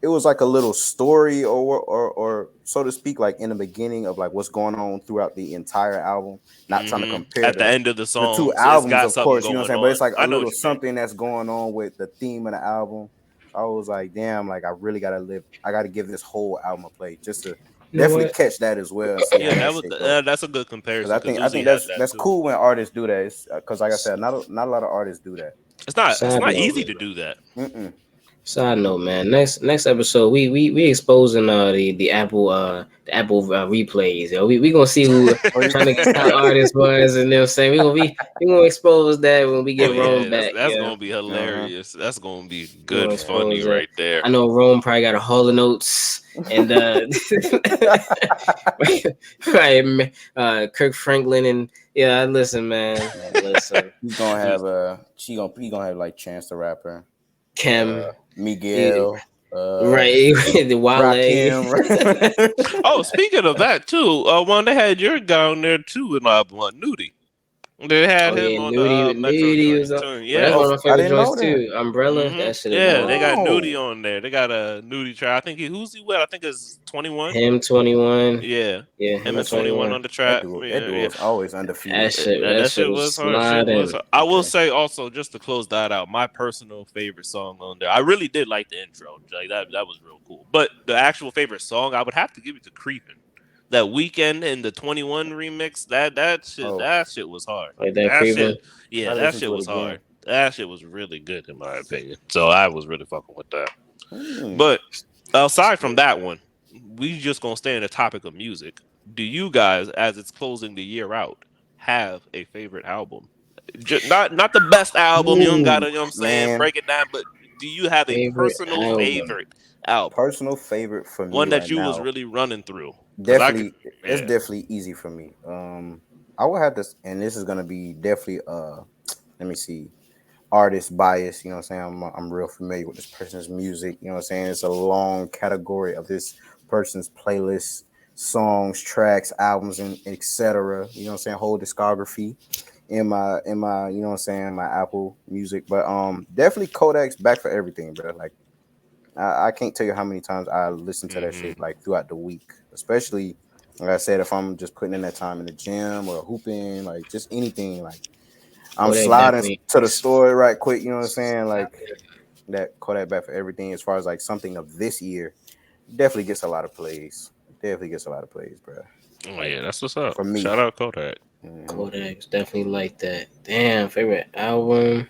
it was like a little story or so to speak, like in the beginning of like what's going on throughout the entire album. Not trying to compare at the end of the song, the two albums, of course, you know what I'm saying, but it's like a little something that's going on with the theme of the album. I was like, damn, like I really I gotta give this whole album a play just to definitely catch that as well. And see that's a good comparison. I think that's cool when artists do that. Because like I said, not a lot of artists do that. It's not easy to do that. Side note, man. Next episode, we exposing the Apple replays. Yo, we gonna see who trying to get top artist was, and they'll say we gonna expose that when we get Rome back. That's gonna be hilarious. That's gonna be good, funny right there. I know Rome probably got a Hall of Notes and Kirk Franklin and listen, man. Listen, he's gonna have he gonna have like Chance the Rapper, Kim. Miguel, right? The Wale. Oh, speaking of that too, one they had your guy on there too in my blunt, Nudie. They had him on the Nudie was on. Yeah, that's one of my favorite joints too. Umbrella, that shit. They got Nudie on there. They got a Nudie track. I think who's he with? I think it's 21. Him 21. Yeah. Him and 21 on the track. That dude was always undefeated. That shit was hard. I will say also, just to close that out, my personal favorite song on there. I really did like the intro. Like that was real cool. But the actual favorite song, I would have to give it to Creepin'. That Weekend in the 21 remix, that shit was hard. Like that shit, that shit was hard. That shit was really good in my opinion. So I was really fucking with that. But aside from that one, we just gonna stay in the topic of music. Do you guys, as it's closing the year out, have a favorite album? Not the best album. You don't gotta, you know what I'm saying, break it down. But do you have a personal favorite album? Personal favorite for me, one that you was really running through. Definitely, it's definitely easy for me. I will have this, and this is gonna be definitely let me see, artist bias. You know what I'm saying? I'm real familiar with this person's music. You know what I'm saying? It's a long category of this person's playlist, songs, tracks, albums, and etc. You know what I'm saying? Whole discography in my you know what I'm saying, my Apple Music. But definitely Kodak's Back for Everything, bro. Like I can't tell you how many times I listen to that shit like throughout the week, especially like I said, if I'm just putting in that time in the gym or hooping, like just anything, like I'm sliding to the store right quick, you know what I'm saying? Like that Kodak Back for Everything, as far as like something of this year, definitely gets a lot of plays. Bro. Oh yeah, that's what's up. For me. Shout out Kodak. Kodak's definitely like that. Damn, favorite album.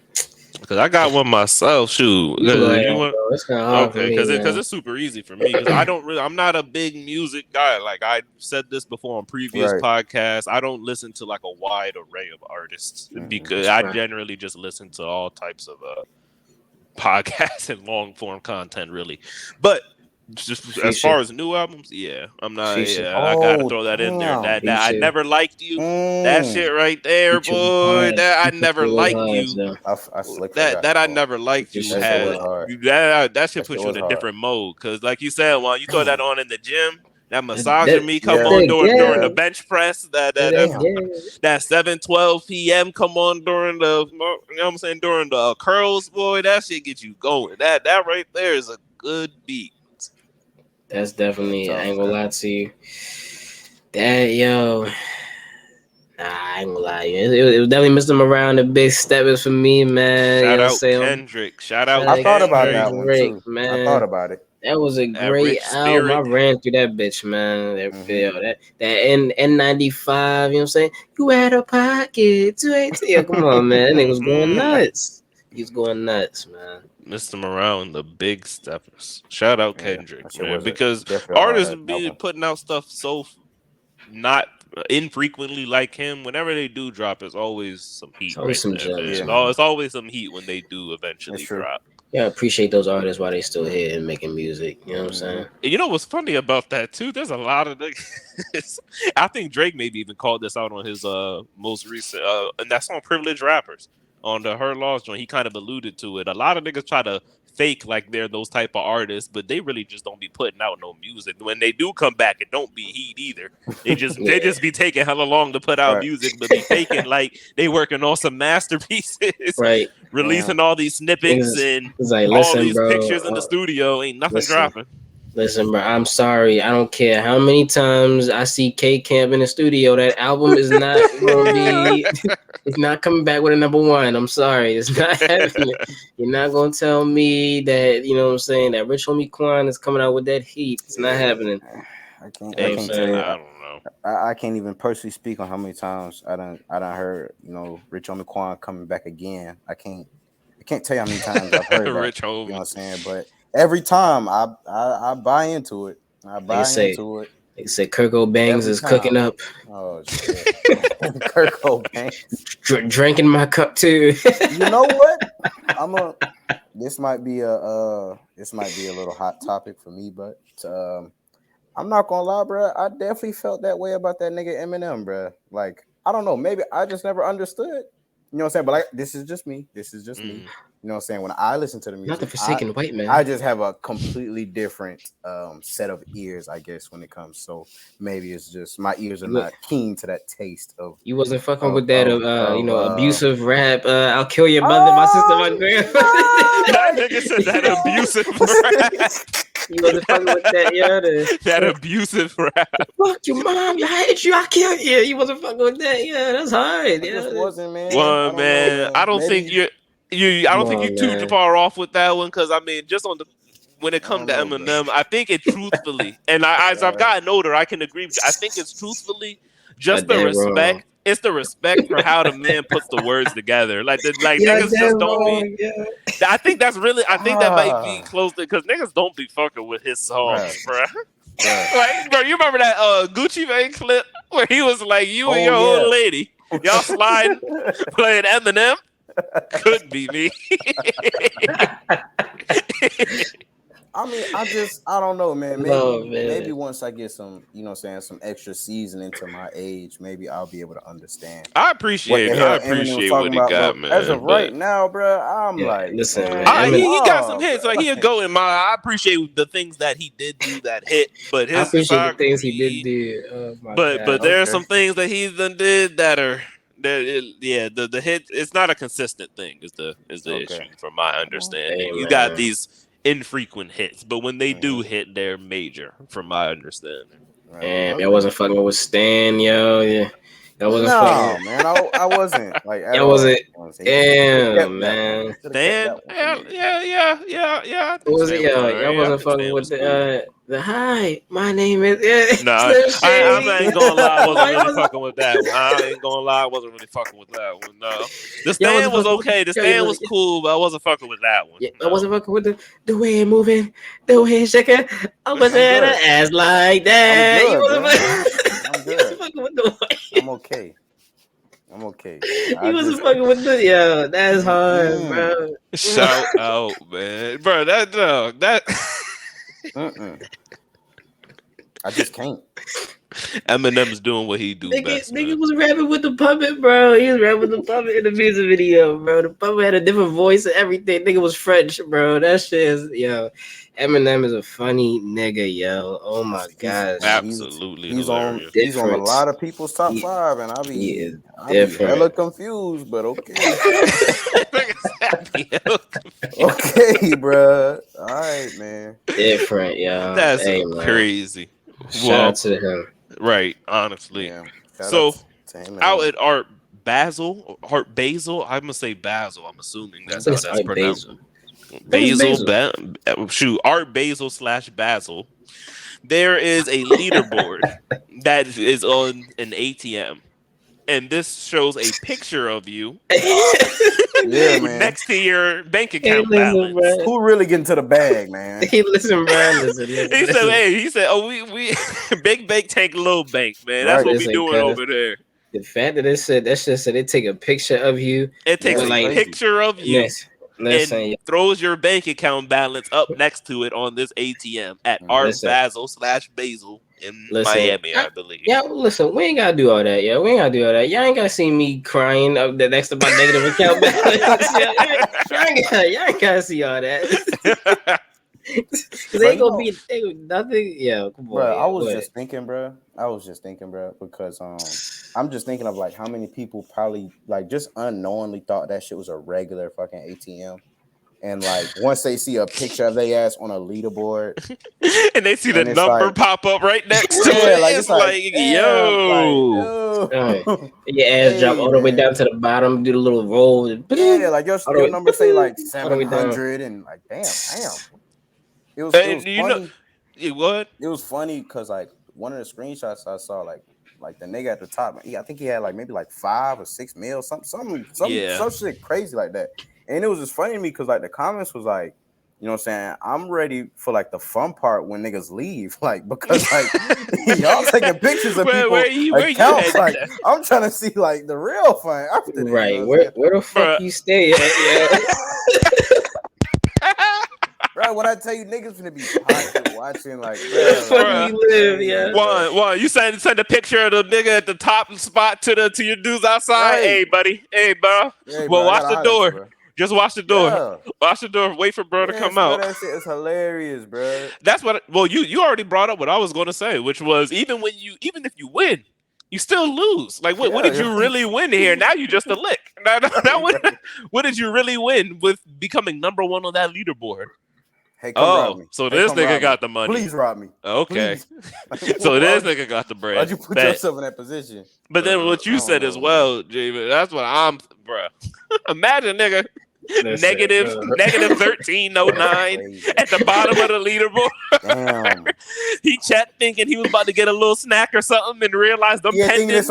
Because I got one myself. Shoot, it's kind of hard for me, because it's super easy for me. Because I'm not a big music guy. Like I said this before on previous podcasts. I don't listen to like a wide array of artists because I generally just listen to all types of podcasts and long form content, really. But just as far as new albums, I'm not. I gotta throw that in there. That I never liked you. That shit right there, boy. That I never liked you. That I never liked you. That shit put you in a different mode. Cause like you said, when you throw that on in the gym, that massaging me come on during the bench press. That 7:12 p.m. come on during the, you know what I'm saying, during the curls, boy. That shit gets you going. That right there is a good beat. That's definitely, I ain't gonna lie to you. That, I ain't gonna lie to you. It was definitely Mr. Moran, the big steppers for me, man. Shout out Kendrick. Shout out I thought about that one too, man. I thought about it. That was a great album. I ran through that bitch, man. That N95, you know what I'm saying? You had a pocket 218. Come on, man. That nigga was going nuts. He's going nuts, man. Missed him around the big steppers. Shout out Yeah, Kendrick, that shit man, was because definitely a hard artists ass be album. putting out stuff so not infrequently like him. Whenever they do drop, it's always some It's heat always right some there, gems, man. Yeah, man. It's always some heat when they do it's eventually true. drop. Yeah, I appreciate those artists while they still here and making music. You know what I'm Hmm. saying? And you know what's funny about that too? There's a lot of niggas. I think Drake maybe even called this out on his most recent and that's on Privileged Rappers on the Her Loss joint. He kind of alluded to it. A lot of niggas try to fake like they're those type of artists, but they really just don't be putting out no music. When they do come back, it don't be heat either. They Yeah, just be taking hella long to put out Right. music, but be faking like they working on some masterpieces, right. Damn. releasing all these snippets Niggas and is like, all listen, these bro. pictures in the studio. Ain't nothing Listen, dropping. listen, bro. I'm sorry. I don't care how many times I see K Camp in the studio. That album is not gonna be. It's not coming back with a number one. I'm sorry. It's not happening. You're not gonna tell me that, you know what I'm saying, that Rich Homie Quan is coming out with that heat. It's not Yeah, happening. I can't. You know I what I'm Hey can't tell man, saying? you. I don't know. I can't even personally speak on how many times I done heard Rich Homie Quan coming back again. I can't tell you how many times I've heard that. Rich You know what homie. I'm saying? But every time I buy into it. I They buy say into it they say Kirk O'Bangs every is cooking time. up. Oh shit, Kurt Cobain. Drinking my cup too. You know what? I'm a. This might be a little hot topic for me, but I'm not gonna lie, bro. I definitely felt that way about that nigga Eminem, bro. Like, I don't know, maybe I just never understood. You know what I'm saying? But like, this is just me. This is just me. Mm. You know what I'm saying? When I listen to the Not the music, forsaken white I man. just have a completely different set of ears, I guess, when it comes. So maybe it's just my ears are You, not keen to that taste you wasn't fucking of with that of abusive rap. I'll kill your mother, my sister, my um grandmother. That nigga said that abusive rap. You wasn't fucking with that, yeah. That abusive rap. Fuck your mom, I hate you, I kill you. You wasn't fucking with that, yeah. That's hard, I just yeah. wasn't, man. I Well, don't know, man, I man. don't think Maybe you. I Come don't think you on, too man. far off with that one because I mean, just on the when it I comes don't to know, bro. Eminem, I think it truthfully, and as I've gotten older, I can agree with you. I think it's truthfully You're just the dead wrong. respect. It's the respect for how the man puts the words together. Like You're niggas dead just don't be. wrong, yeah. I think that's really. I think that might be Ah, close to because niggas don't be fucking with his bruh, songs, bruh. bruh. Like, bro, you remember that Gucci Mane clip where he was like, "You and Oh your old yeah. lady, y'all sliding, playing Eminem." Could be me. I mean, I don't know, man. No, Maybe man. once I get some, some extra seasoning to my age, maybe I'll be able to understand I what the appreciate, I hell Eminem was appreciate talking what he about. got, But as of man. right But now, bro, I'm Yeah, like, listen, man. man, he got some no, hits. Like he'll bro. go in my. I appreciate the things that he did do that hit, but I his appreciate the things he did discography. do. Oh my But god. there are Okay, some things that he done did that are yeah, the hit. It's not a consistent thing. Is the okay. issue from my Well, understanding. Hey You got man. these infrequent hits, but when they mhm, do hit, they're major from my understanding. right. Damn, y'all Okay. wasn't fucking with Stan, yo. Yeah. Y'all wasn't fucking. No, man, I wasn't like at Y'all all. wasn't. You know what I'm saying? He should have Damn, kept that one. man. He should have kept Stan, that one for yeah, me. yeah. I think What was it, Stan was yo? alright. Y'all Yeah, I wasn't think fucking Stan with was cool. the hi. My name is Nah, Slim I Shady. ain't gonna lie. I wasn't Why y'all really wasn't? fucking with that one. I ain't gonna lie. I wasn't really fucking with that one. No, the Y'all stand wasn't was fucking with okay. The stand was cool, but I wasn't fucking with that one. yeah, I No. wasn't fucking with the way it moving, the way it shaking. I was I'm at good. her ass like I'm that. You good, wasn't, man. I'm you wasn't good. fucking with the way. I'm okay. I'm okay. I You just wasn't fucking with the yo. That's hard, mm-mm, bro. Shout out, man, bro. That no, that mm-mm. I just can't. Eminem's doing what he do best, Nigga man. was rapping with the puppet, bro. He was rapping with the puppet in the music video, bro. The puppet had a different voice and everything. Nigga was French, bro. That shit is yo. Eminem is a funny nigga, yo. Oh my He's gosh, man, Absolutely he's on hilarious. he's on a different. lot of people's top He, five, and he is I be hella different. confused, but okay. Niggas happy. Okay, bruh. All right, man. Different, yo. That's Hey man. crazy. Shout out Well, to him. right, honestly. Yeah. Shout out So to him and out them. at Art Basel. I'm gonna say Basil. I'm assuming I that's think how it's that's Art pronounced. Basil. I think it's Basil, Basil. shoot, Art Basil / Basil. There is a leaderboard that is on an ATM, and this shows a picture of you Yeah, man. next to your bank account Hey, listen, balance. bro. Who really getting to the bag, man? Hey, listen, bro. Listen. He said, "Hey, he said, oh, we big bank take little bank, man. That's Right. what we Listen, doing cuz over there. the fact that it said that shit said they take a picture of you. It takes That's a crazy. picture of you Listen, and throws your bank account balance up next to it on this ATM at Art listen, Basel/Basil in listen. Miami, I believe." Yeah, listen, we ain't gotta do all that, yeah. We ain't gotta do all that. Y'all ain't gotta see me crying up the next to my negative account balance. Y'all ain't gotta see all that. Cause they ain't gonna be nothing. Yeah, come on. Bro, Yeah, I was just thinking, bro, because I'm just thinking of like how many people probably like just unknowingly thought that shit was a regular fucking ATM. And like once they see a picture of their ass on a leaderboard, and they see the and it's number like, pop up right next to yeah, it. like It's like, damn, yo. your ass drop all the way down man. to the bottom, do the little roll. Yeah, like your number say like all the way down. 700 and like damn. It was And you know, funny. what? It was funny because like one of the screenshots I saw, like the nigga at the top, I think he had like maybe like 5 or 6 mil, some shit crazy like that. And it was just funny to me because like the comments was like, you know what I'm saying, I'm ready for like the fun part when niggas leave, like because like y'all taking pictures of people accounts, like I'm trying to see like the real fun after this. Right, you know where the fuck you stay at? Yeah. Bro, when I tell you niggas gonna be watching, like, where the fuck you live, yeah. Juan, you send a picture of the nigga at the top spot to your dudes outside. Right. Hey, buddy. Hey, bro. Hey, well, bro, watch the door. Just watch the door. Yeah. Watch the door. Wait for bro to come out. That shit is hilarious, bro. That's what. Well, you already brought up what I was going to say, which was even if you win, you still lose. Like, what did you really win here? Now you just a lick. Now what did you really win with becoming number one on that leaderboard? Hey, rob me. So this nigga got the money. Please rob me. Okay. So this nigga got the bread. Why'd you put yourself in that position? But then what you said as well, Jamie, that's what bruh. Imagine, nigga. Negative 1309 at the bottom of the leaderboard. Damn. He checked thinking he was about to get a little snack or something and realized them pending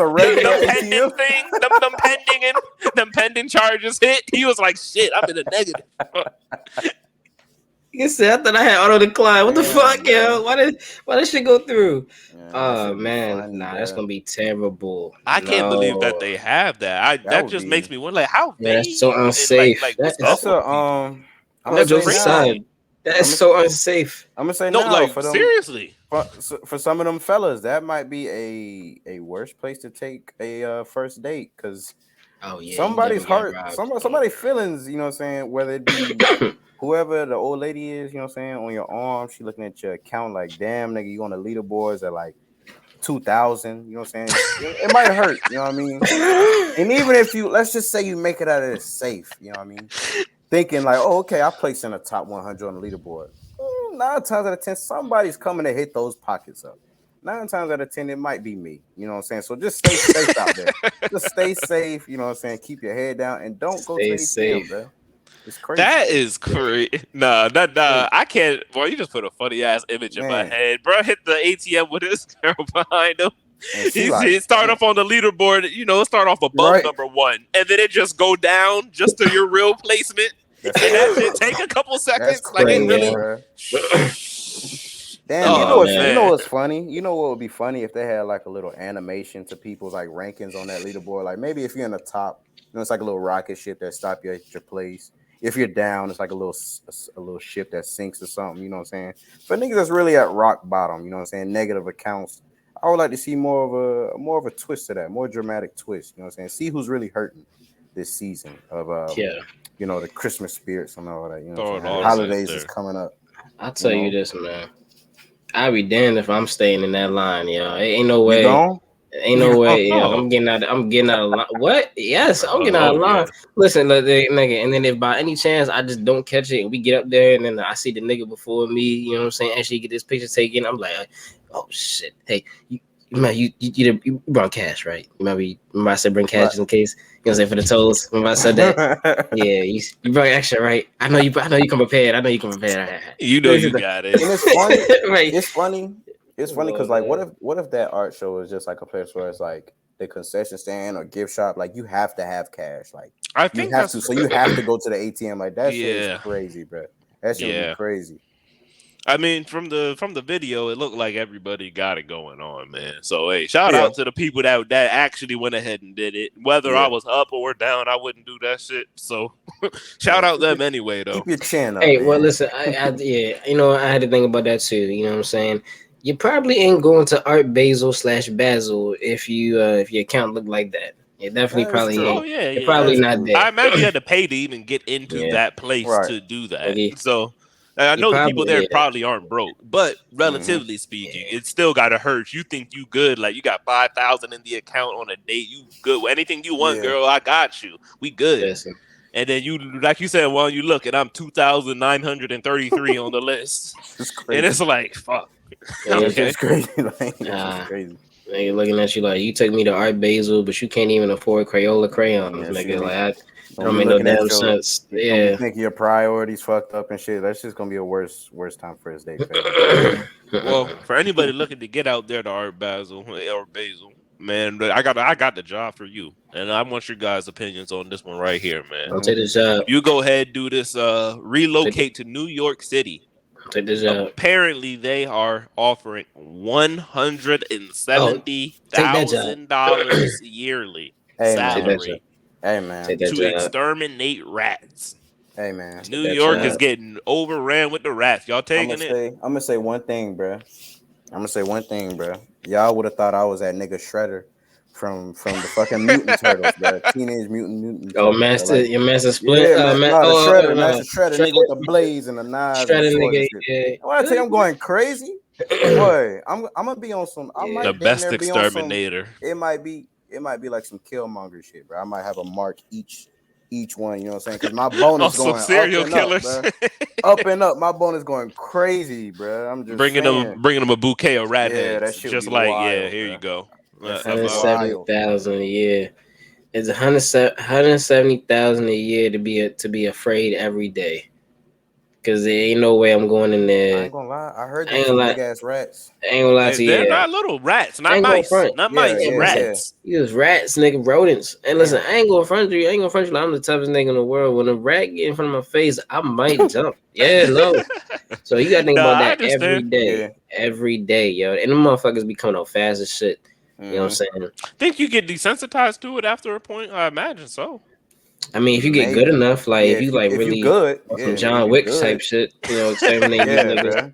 pending charges hit. He was like, shit, I'm in a negative. You said I thought I had auto decline. What the fuck, yo? Why did shit go through? Oh man, funny, that's gonna be terrible. I can't believe that they have that. That just makes me wonder, like, how that's so unsafe. That's so unsafe. I'm gonna say no, now, like for them, seriously. For some of them fellas, that might be a worse place to take a first date because somebody's heart, somebody's feelings. You know what I'm saying? Whether it be whoever the old lady is, you know what I'm saying, on your arm, she looking at your account like, damn, nigga, you on the leaderboards at like 2,000, you know what I'm saying? It might hurt, you know what I mean? And even if let's just say you make it out of this safe, you know what I mean? Thinking like, oh, okay, I placed in the top 100 on the leaderboard. 9 times out of 10, somebody's coming to hit those pockets up. 9 times out of 10, it might be me, you know what I'm saying? So just stay safe out there. Just stay safe, you know what I'm saying? Keep your head down and don't go to the ATM, bro. It's crazy. That is crazy. Nah. I can't. Boy, you just put a funny ass image in my head, bro. Hit the ATM with his girl behind him. He start up on the leaderboard. You know, start off above number 1, and then it just go down just to your real placement. And that shit take a couple seconds. Like it really. Damn, you know what's funny? You know what would be funny if they had like a little animation to people's like rankings on that leaderboard. Like maybe if you're in the top, you know, it's like a little rocket ship that stop you at your place. If you're down, it's like a little ship that sinks or something, you know what I'm saying? For niggas that's really at rock bottom, you know what I'm saying, negative accounts, I would like to see more of a twist to that, more dramatic twist, you know what I'm saying? See who's really hurting this season of you know, the Christmas spirits and all that, you know what I'm saying? Holidays is coming up. I'll tell you this, man. I'll be damned if I'm staying in that line, yo. Ain't no way. Ain't no way. Yeah, I'm getting out of line. What? Yes, I'm getting out of line. Yeah. Listen, nigga, and then if by any chance I just don't catch it and we get up there and then I see the nigga before me, you know what I'm saying, actually get this picture taken, I'm like, oh shit. Hey, you brought cash, right? Remember I said bring cash just in case. You know what I'm saying, for the tolls. Remember I said that? Yeah, you brought extra, right? I know you come prepared. You know you got it. And it's funny. Right. It's funny because like what if that art show is just like a place where it's like the concession stand or gift shop, like you have to have cash. Like I you think have that's to. So you have to go to the ATM. Like that shit is yeah, crazy, bro. That shit would be yeah. crazy. I mean, from the video, it looked like everybody got it going on, man. So hey, shout Yeah, out to the people that actually went ahead and did it. Whether I yeah, was up or down, I wouldn't do that shit. So yeah. shout out them anyway, though. Keep your chin up, Hey, well, man. listen, yeah, I had to think about that too. You know what I'm saying? You probably ain't going to Art Basel / Basil if your account look like that. You definitely That is probably true. Oh ain't. yeah, You're yeah. That probably is not true. there. I imagine you had to pay to even get into Yeah, that place Right. to do like that. So I you know the people there probably yeah, probably aren't broke, but Mm-hmm. relatively speaking, yeah. it still gotta hurt. You think you good, like you got 5,000 in the account on a date, you good. Anything you want, Yeah, girl, I got you. We good. Listen, And then you, like you said, while you look, and I'm 2,933 on the list, it's and crazy. it's like, fuck. niggas, It's Okay. just crazy. Like it's just uh, crazy. nigga looking at you like you took me to Art Basel, but you can't even afford Crayola crayons, Yeah, she nigga. gonna be. Like that Gonna don't be make no looking at damn your. sense. You're gonna be Yeah. thinking your priorities fucked up and shit. That's just gonna be a worst time for his date for Well, for anybody looking to get out there to Art Basel or Basil, man, I got the job for you, and I want your guys' opinions on this one right here, man. I'll everybody. take this job. You go ahead, do this. Take, Relocate to New York City. take this job. Apparently, they are offering one hundred and Oh, seventy take that job. thousand dollars yearly Hey Take man. that job. salary Hey man. Take that to job. exterminate rats. Hey man. Take New that York is job. getting overran with the rats. Y'all taking it? I'm gonna say one thing, bro. I'm gonna say one thing, bro. Y'all would have thought I was that nigga Shredder from the fucking Mutant Turtles, bro. Teenage Mutant Oh, Turtles, bro. master, Like, your master split. yeah, man. No, the Oh, Shredder, Master Shredder, nigga with the shredder, blades and the knives and the shredder, sword and nigga. shit. Yeah, And when I tell you I'm going crazy, boy, I'm gonna be on some. I yeah. The might damn best near be on some. exterminator. It might be like some Killmonger shit, bro. I might have a mark each one. You know what I'm saying? Because my bone is Also, going up serial and up, killers. bro. Up and up. My bone is going crazy, bro. I'm just bringing them, saying. bringing them a bouquet of rat Yeah, that heads. shit would Just be like, yeah, wild, here you bro. go. That shit would be Hundred About seventy wild. thousand a year. It's 170,000 a year to be afraid every day. Cause there ain't no way I'm going in I there. ain't gonna lie. I heard I them ain't gonna some lie. big ass rats. I ain't gonna lie to they're you. Yeah. not little rats, I not ain't going mice, front. not Yeah, mice, Yeah, yeah, listen. yeah. rats. Use rats, nigga, rodents. And listen, Damn. I ain't gonna front you. I ain't gonna front you. Like, I'm the toughest nigga in the world. When a rat get in front of my face, I might jump. Yeah, no. So you gotta think Nah, about I that every understand. day. Yeah. Every day, yo. And them motherfuckers be coming out fast as shit. You know what I'm Mm-hmm. saying? Think you get desensitized to it after a point? I imagine so. I mean, if you get good Maybe. enough, like Yeah, if you like if you really good, on some yeah, if John you Wick type good, shit, exterminating these yeah, niggas. bro.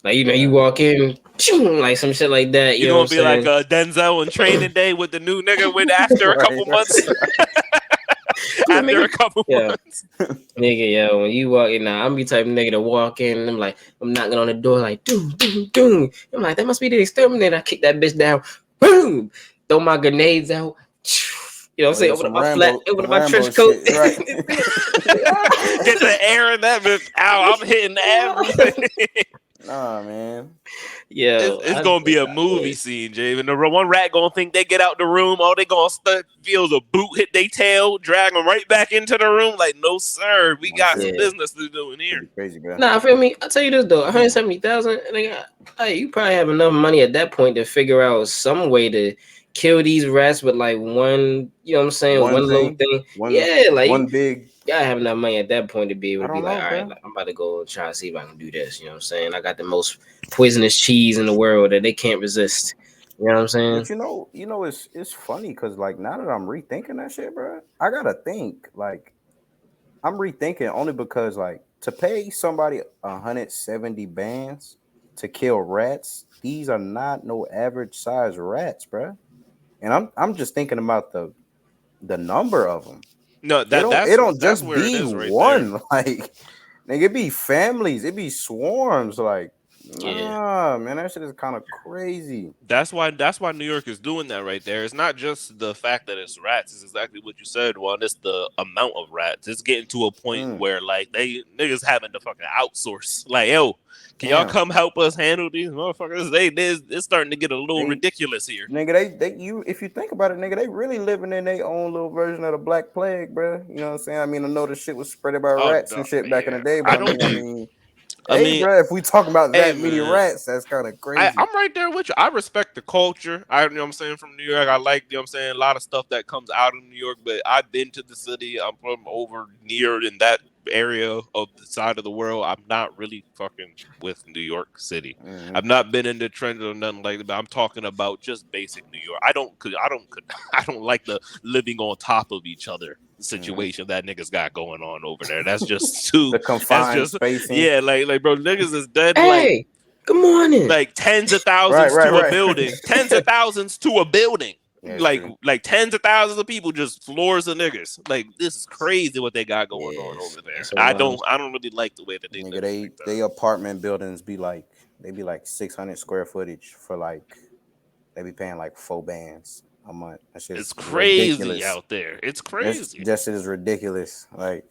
Like, you Yeah. walk in, like some shit like that, you You know what I'm gonna be like saying? Denzel in Training Day with the new nigga with after a Right. couple months. Yeah, After nigga. a couple Yeah. months. Nigga, yo, when you walk in now, I'm be type of nigga to walk in and I'm like, I'm knocking on the door like, doom, doom, doom. I'm like, that must be the exterminator. I kick that bitch down, boom, throw my grenades out. You know what I'm Oh saying? yeah, Open up some my flat, Rambo, open some up my Rambo trench coat. shit, right? Get the air in that bitch out. I'm hitting everything. Nah, man. Yo, It's gonna be a movie scene, Jay. And the one rat gonna think they get out the room. All they gonna feel is a boot hit their tail, drag them right back into the room. Like, no, sir, we That got shit some yeah. business to do in would here. be crazy, bro. Nah, feel me? I'll tell you this though, 170,000, nigga. Hey, you probably have enough money at that point to figure out some way to kill these rats with like one, you know what I'm saying, One one little thing, thing. one Yeah, like one big. gotta have enough money at that point to be able I to be don't like, know, all right, bro. like, I'm about to go try to see if I can do this. You know what I'm saying? I got the most poisonous cheese in the world that they can't resist. You know what I'm saying? But it's funny because like now that I'm rethinking that shit, bro, I gotta think like I'm rethinking only because like to pay somebody 170 bands to kill rats, these are not no average size rats, bro. And I'm just thinking about the number of them. No, It that don't it that's don't that's just where it be is right there. one. Like nigga, it be families, it be swarms. Like, Yeah. nah, man, that shit is kind of crazy. That's why New York is doing that right there. It's not just the fact that it's rats. It's exactly what you said, Juan. It's the amount of rats. It's getting to a point Mm, where like they niggas having to fucking outsource. Like, yo, can y'all damn. come help us handle these motherfuckers? It's starting to get a little They ridiculous here. nigga, they you if you think about it, nigga, they really living in their own little version of the Black Plague, bro. You know what I'm saying? I mean, I know this shit was spread by Oh, rats and shit back in the yeah. day, but I I don't mean, think Hey, bro, if we talking about that many man, rats, that's kind of crazy. I'm right there with you. I respect the culture. You know what I'm saying, from New York. I like, you know what I'm saying, a lot of stuff that comes out of New York, but I've been to the city. I'm from over near in that area of the side of the world. I'm not really fucking with New York City. I've not been in the trend or nothing like that, but I'm talking about just basic New York. I don't like the living on top of each other situation that niggas got going on over there. That's just too the confined spacing. Yeah, like bro, niggas is dead. Hey, good morning. Like tens of thousands to a building. Tens of thousands to a building. Yeah, like tens of thousands of people, just floors of niggas. Like, this is crazy what they got going on over there. I don't really like the way that they nigga, they apartment buildings be like 600 square footage for like they be paying like 4 bands a month. That shit's it's crazy ridiculous. Out there. It's crazy. That shit is ridiculous. Like,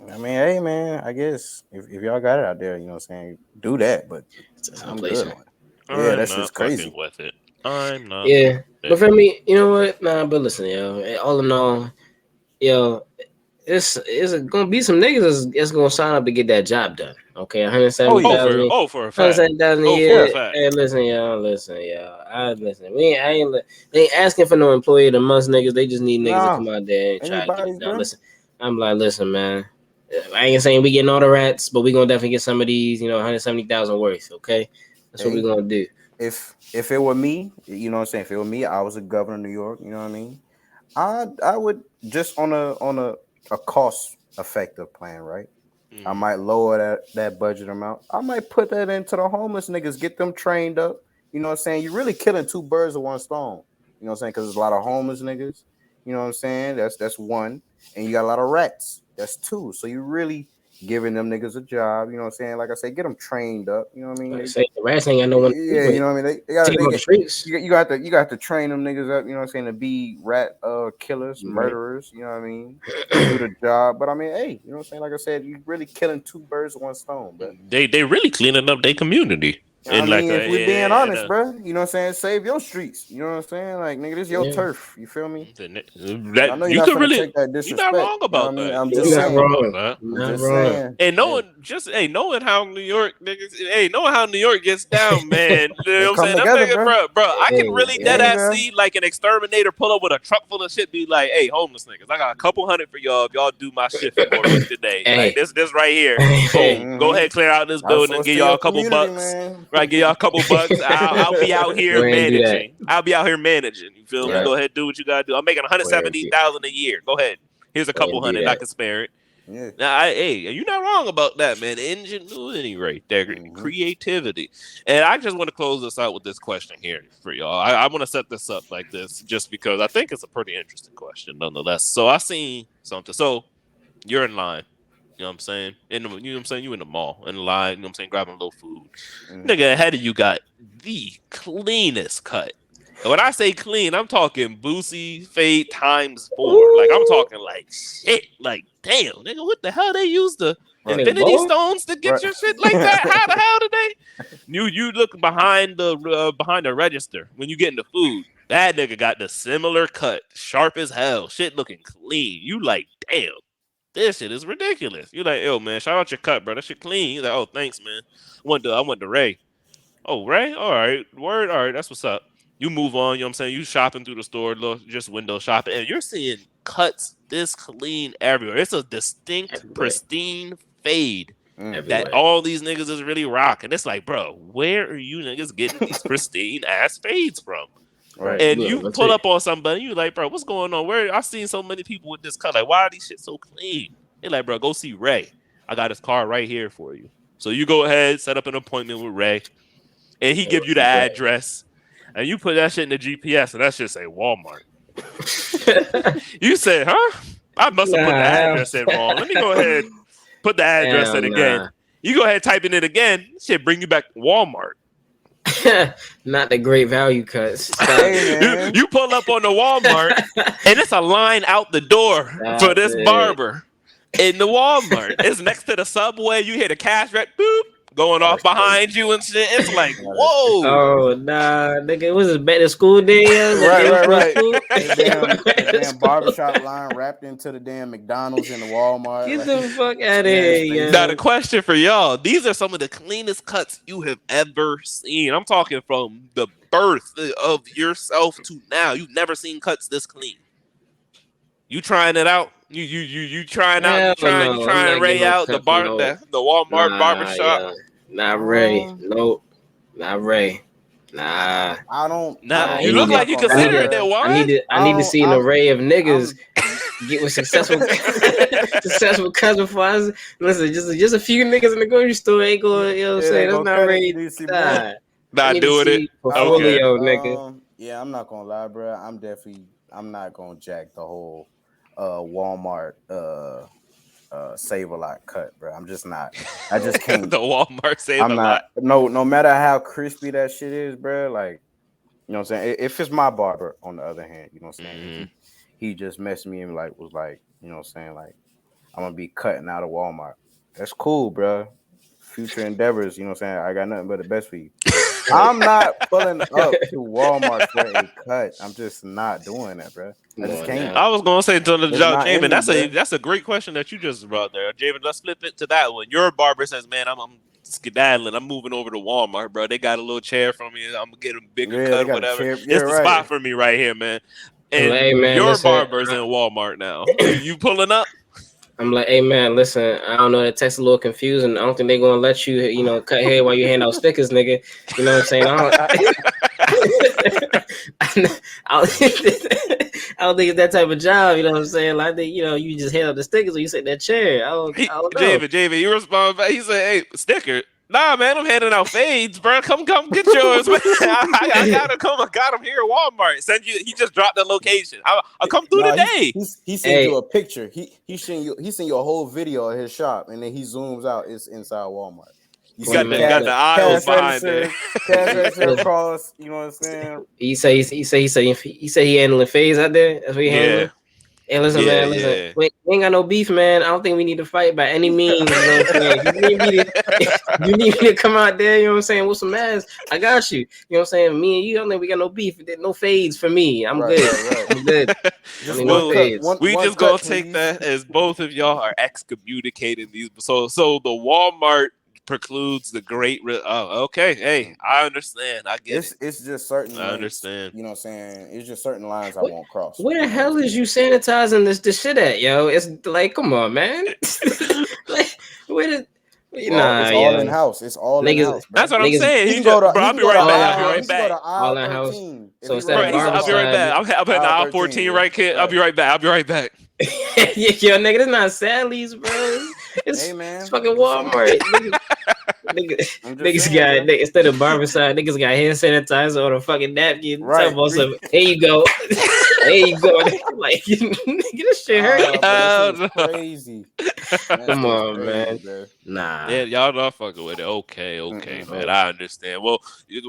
I mean, hey man, I guess if y'all got it out there, you know what I'm saying, do that. But I'm good on it. Yeah, that's just crazy. With it. I'm not. Yeah, but for me, you know what? Nah, but listen, yo. All in all, yo, it's gonna be some niggas that's gonna sign up to get that job done. Okay, 170,000. For a fact. 170,000 a year. Hey, listen, y'all. We ain't asking for no employee of the month, niggas. They just need niggas to come out there and try to get it done. Listen, I'm like, listen, man. I ain't saying we getting all the rats, but we gonna definitely get some of these, 170,000 worth. Okay, that's what we gonna do. If it were me, you know what I'm saying. If it were me, I was a governor of New York. You know what I mean. I would just on a cost effective plan, right? I might lower that budget amount. I might put that into the homeless niggas, get them trained up. You know what I'm saying? You're really killing 2 birds with 1 stone. You know what I'm saying? Because there's a lot of homeless niggas. You know what I'm saying? That's 1, and you got a lot of rats. That's 2. So you really giving them niggas a job. You know what I'm saying? Like I say, get them trained up. You know what I mean? The rats ain't got no one. Yeah, you know what I mean. You got to train them niggas up. You know what I'm saying, to be rat killers, murderers. You know what I mean? Do the job. But I mean, hey, you know what I'm saying? Like I said, you really killing 2 birds with 1 stone. But they really cleaning up their community. I mean, if we're being honest, bro, you know what I'm saying? Save your streets. You know what I'm saying? Like, nigga, this is your turf. You feel me? I know you're not gonna take that disrespect. You're not wrong about that. I'm just saying. Not wrong. And knowing how New York niggas, knowing how New York gets down, man. You know what I'm saying? Together, bro, I can really dead ass see like an exterminator pull up with a truck full of shit, be like, hey, homeless niggas, I got a couple hundred for y'all if y'all do my shit for more today. Like this right here. Boom. Go ahead, clear out this building and give y'all a couple bucks. Right, give y'all a couple bucks. I'll be out here managing. I'll be out here managing. You feel me? Go ahead, do what you gotta do. I'm making 170,000 a year. Go ahead. Here's a couple hundred. I can spare it. Yeah. Now, you're not wrong about that, man. Ingenuity, right there, creativity. And I just want to close this out with this question here for y'all. I want to set this up like this, just because I think it's a pretty interesting question, nonetheless. So I seen something. So you're in line. You know what I'm saying? You know what I'm saying? You in the mall, in the line, you know what I'm saying, grabbing a little food. Nigga, ahead of you got the cleanest cut. And when I say clean, I'm talking Boosie fade times 4. Like, I'm talking like shit. Like, damn, nigga, what the hell they use the Infinity Stones to get your shit like that? How the hell did they? You look behind the register when you getting the food. That nigga got the similar cut, sharp as hell, shit looking clean. You like, damn. This shit is ridiculous. You're like, yo, man, shout out your cut, bro. That shit clean. He's like, oh, thanks, man. I went to Ray. Oh, Ray? All right. Word. All right. That's what's up. You move on. You know what I'm saying? You shopping through the store, just window shopping, and you're seeing cuts this clean everywhere. It's a distinct, pristine fade that all these niggas is really rocking. It's like, bro, where are you niggas getting these pristine ass fades from? Right. And you pull up on somebody, you like, bro, what's going on? Where I've seen so many people with this cut. Like, why are these shit so clean? They're like, bro, go see Ray. I got his car right here for you. So you go ahead, set up an appointment with Ray, and he give you the address, and you put that shit in the GPS, and that shit say Walmart. You said, huh? I must have put the address in wrong. Let me go ahead, put the address in again. You go ahead, type it in again. Shit bring you back Walmart. Not the great value cuts. You pull up on the Walmart and it's a line out the door for this barber in the Walmart. It's next to the Subway. You hear the cash rep, boop, going off behind you and shit. It's like, whoa. Oh nah, nigga, it was a back to school day. Right. The damn barbershop line wrapped into the damn McDonald's and the Walmart. Get the fuck out of here, Now the question for y'all: these are some of the cleanest cuts you have ever seen. I'm talking from the birth of yourself to now. You've never seen cuts this clean. You trying it out? You trying out? You trying to ray out the Walmart barbershop? Yeah. Not Ray. Nope. Not Ray. Nah. I don't. Nah. You look like you consider that one. I need to see an array of niggas get with successful cousin fathers. Listen, just a few niggas in the grocery store ain't going. You know what I'm saying? That's not Ray. Not doing it. Portfolio, nigga. Yeah, I'm not gonna lie, bro. I'm not gonna jack the whole Walmart save a lot cut, bro. I'm just not. I just can't. The Walmart save a lot. No matter how crispy that shit is, bro. Like, you know what I'm saying? If it's my barber, on the other hand, you know what I'm saying? Mm-hmm. He just messed me and was like, you know what I'm saying? Like, I'm gonna be cutting out of Walmart. That's cool, bro. Future endeavors, you know what I'm saying? I got nothing but the best for you. I'm not pulling up to Walmart for a cut. I'm just not doing that, bro. I just can't. I was gonna say to the job, Jamin, that's a great question that you just brought there, Jamin. Let's flip it to that one. Your barber says, "Man, I'm skedaddling. I'm moving over to Walmart, bro. They got a little chair for me. I'm gonna get a bigger cut, whatever. It's the spot for me right here, man." And your barber's in Walmart now. You pulling up? I'm like, hey man, listen, I don't know, that text a little confusing. I don't think they're gonna let you, cut hair while you hand out stickers, nigga. You know what I'm saying? I don't think it's that type of job, you know what I'm saying? Like, I think, you just hand out the stickers or you sit in that chair. I don't know. Jamin, you respond back. He said, hey, sticker. Nah, man, I'm handing out fades, bro. Come get yours, man. I gotta come. I got him here at Walmart. He just dropped the location. I'll come through today. He sent you a picture. He sent you a whole video of his shop, and then he zooms out. It's inside Walmart. You got the aisles behind there. Cash register across. You know what I'm saying? He say he handling fades out there. That's what he handling. Hey, listen, man. We ain't got no beef, man. I don't think we need to fight by any means. You know what I'm saying? You need me to come out there, you know what I'm saying, with some ass. I got you. You know what I'm saying? Me and you, I don't think we got no beef. No fades for me. I'm good. Right. I'm good. No fades. We just gonna take that as both of y'all are excommunicating these. So the Walmart precludes the great. Okay. Hey, I understand. I get it. It's just certain. I understand. You know what I'm saying? It's just certain lines I won't cross. Where the hell is you sanitizing this shit at, yo? It's like, come on, man. Like, where did? It's all in house. It's all in house. That's what I'm saying. He can go to. I'll be right back. All in house. So I'll be right back. I'm at the aisle 14 right here. I'll be right back. Yo, nigga, it's not Sally's, bro. It's fucking Walmart. Niggas got instead of barbicide, niggas got hand sanitizer on a fucking napkin. Right. Here you go. Like, nigga, this shit hurt. Crazy. Come on, man. Nah. Yeah, y'all not fucking with it. Okay, man. I understand. Well,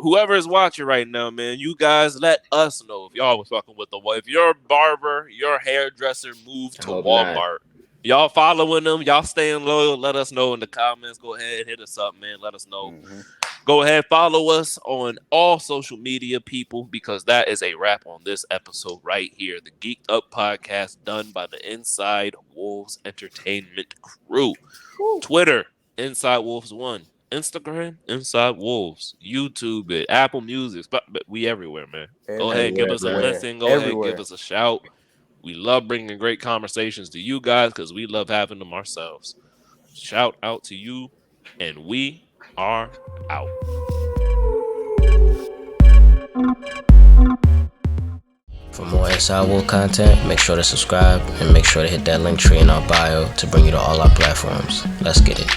whoever is watching right now, man, you guys let us know if y'all was fucking with if your barber, your hairdresser moved to Walmart. Not. Y'all following them, y'all staying loyal, let us know in the comments. Go ahead, hit us up, man. Let us know. Mm-hmm. Go ahead, follow us on all social media, people, because that is a wrap on this episode right here. The Geeked Up Podcast done by the Inside Wolves Entertainment crew. Woo. Twitter, Inside Wolves 1. Instagram, Inside Wolves. YouTube, it. Apple Music. But we everywhere, man. Go ahead, give us a listen. Go ahead, give us a shout. We love bringing great conversations to you guys because we love having them ourselves. Shout out to you, and we are out. For more Inside Wolf content, make sure to subscribe and make sure to hit that link tree in our bio to bring you to all our platforms. Let's get it.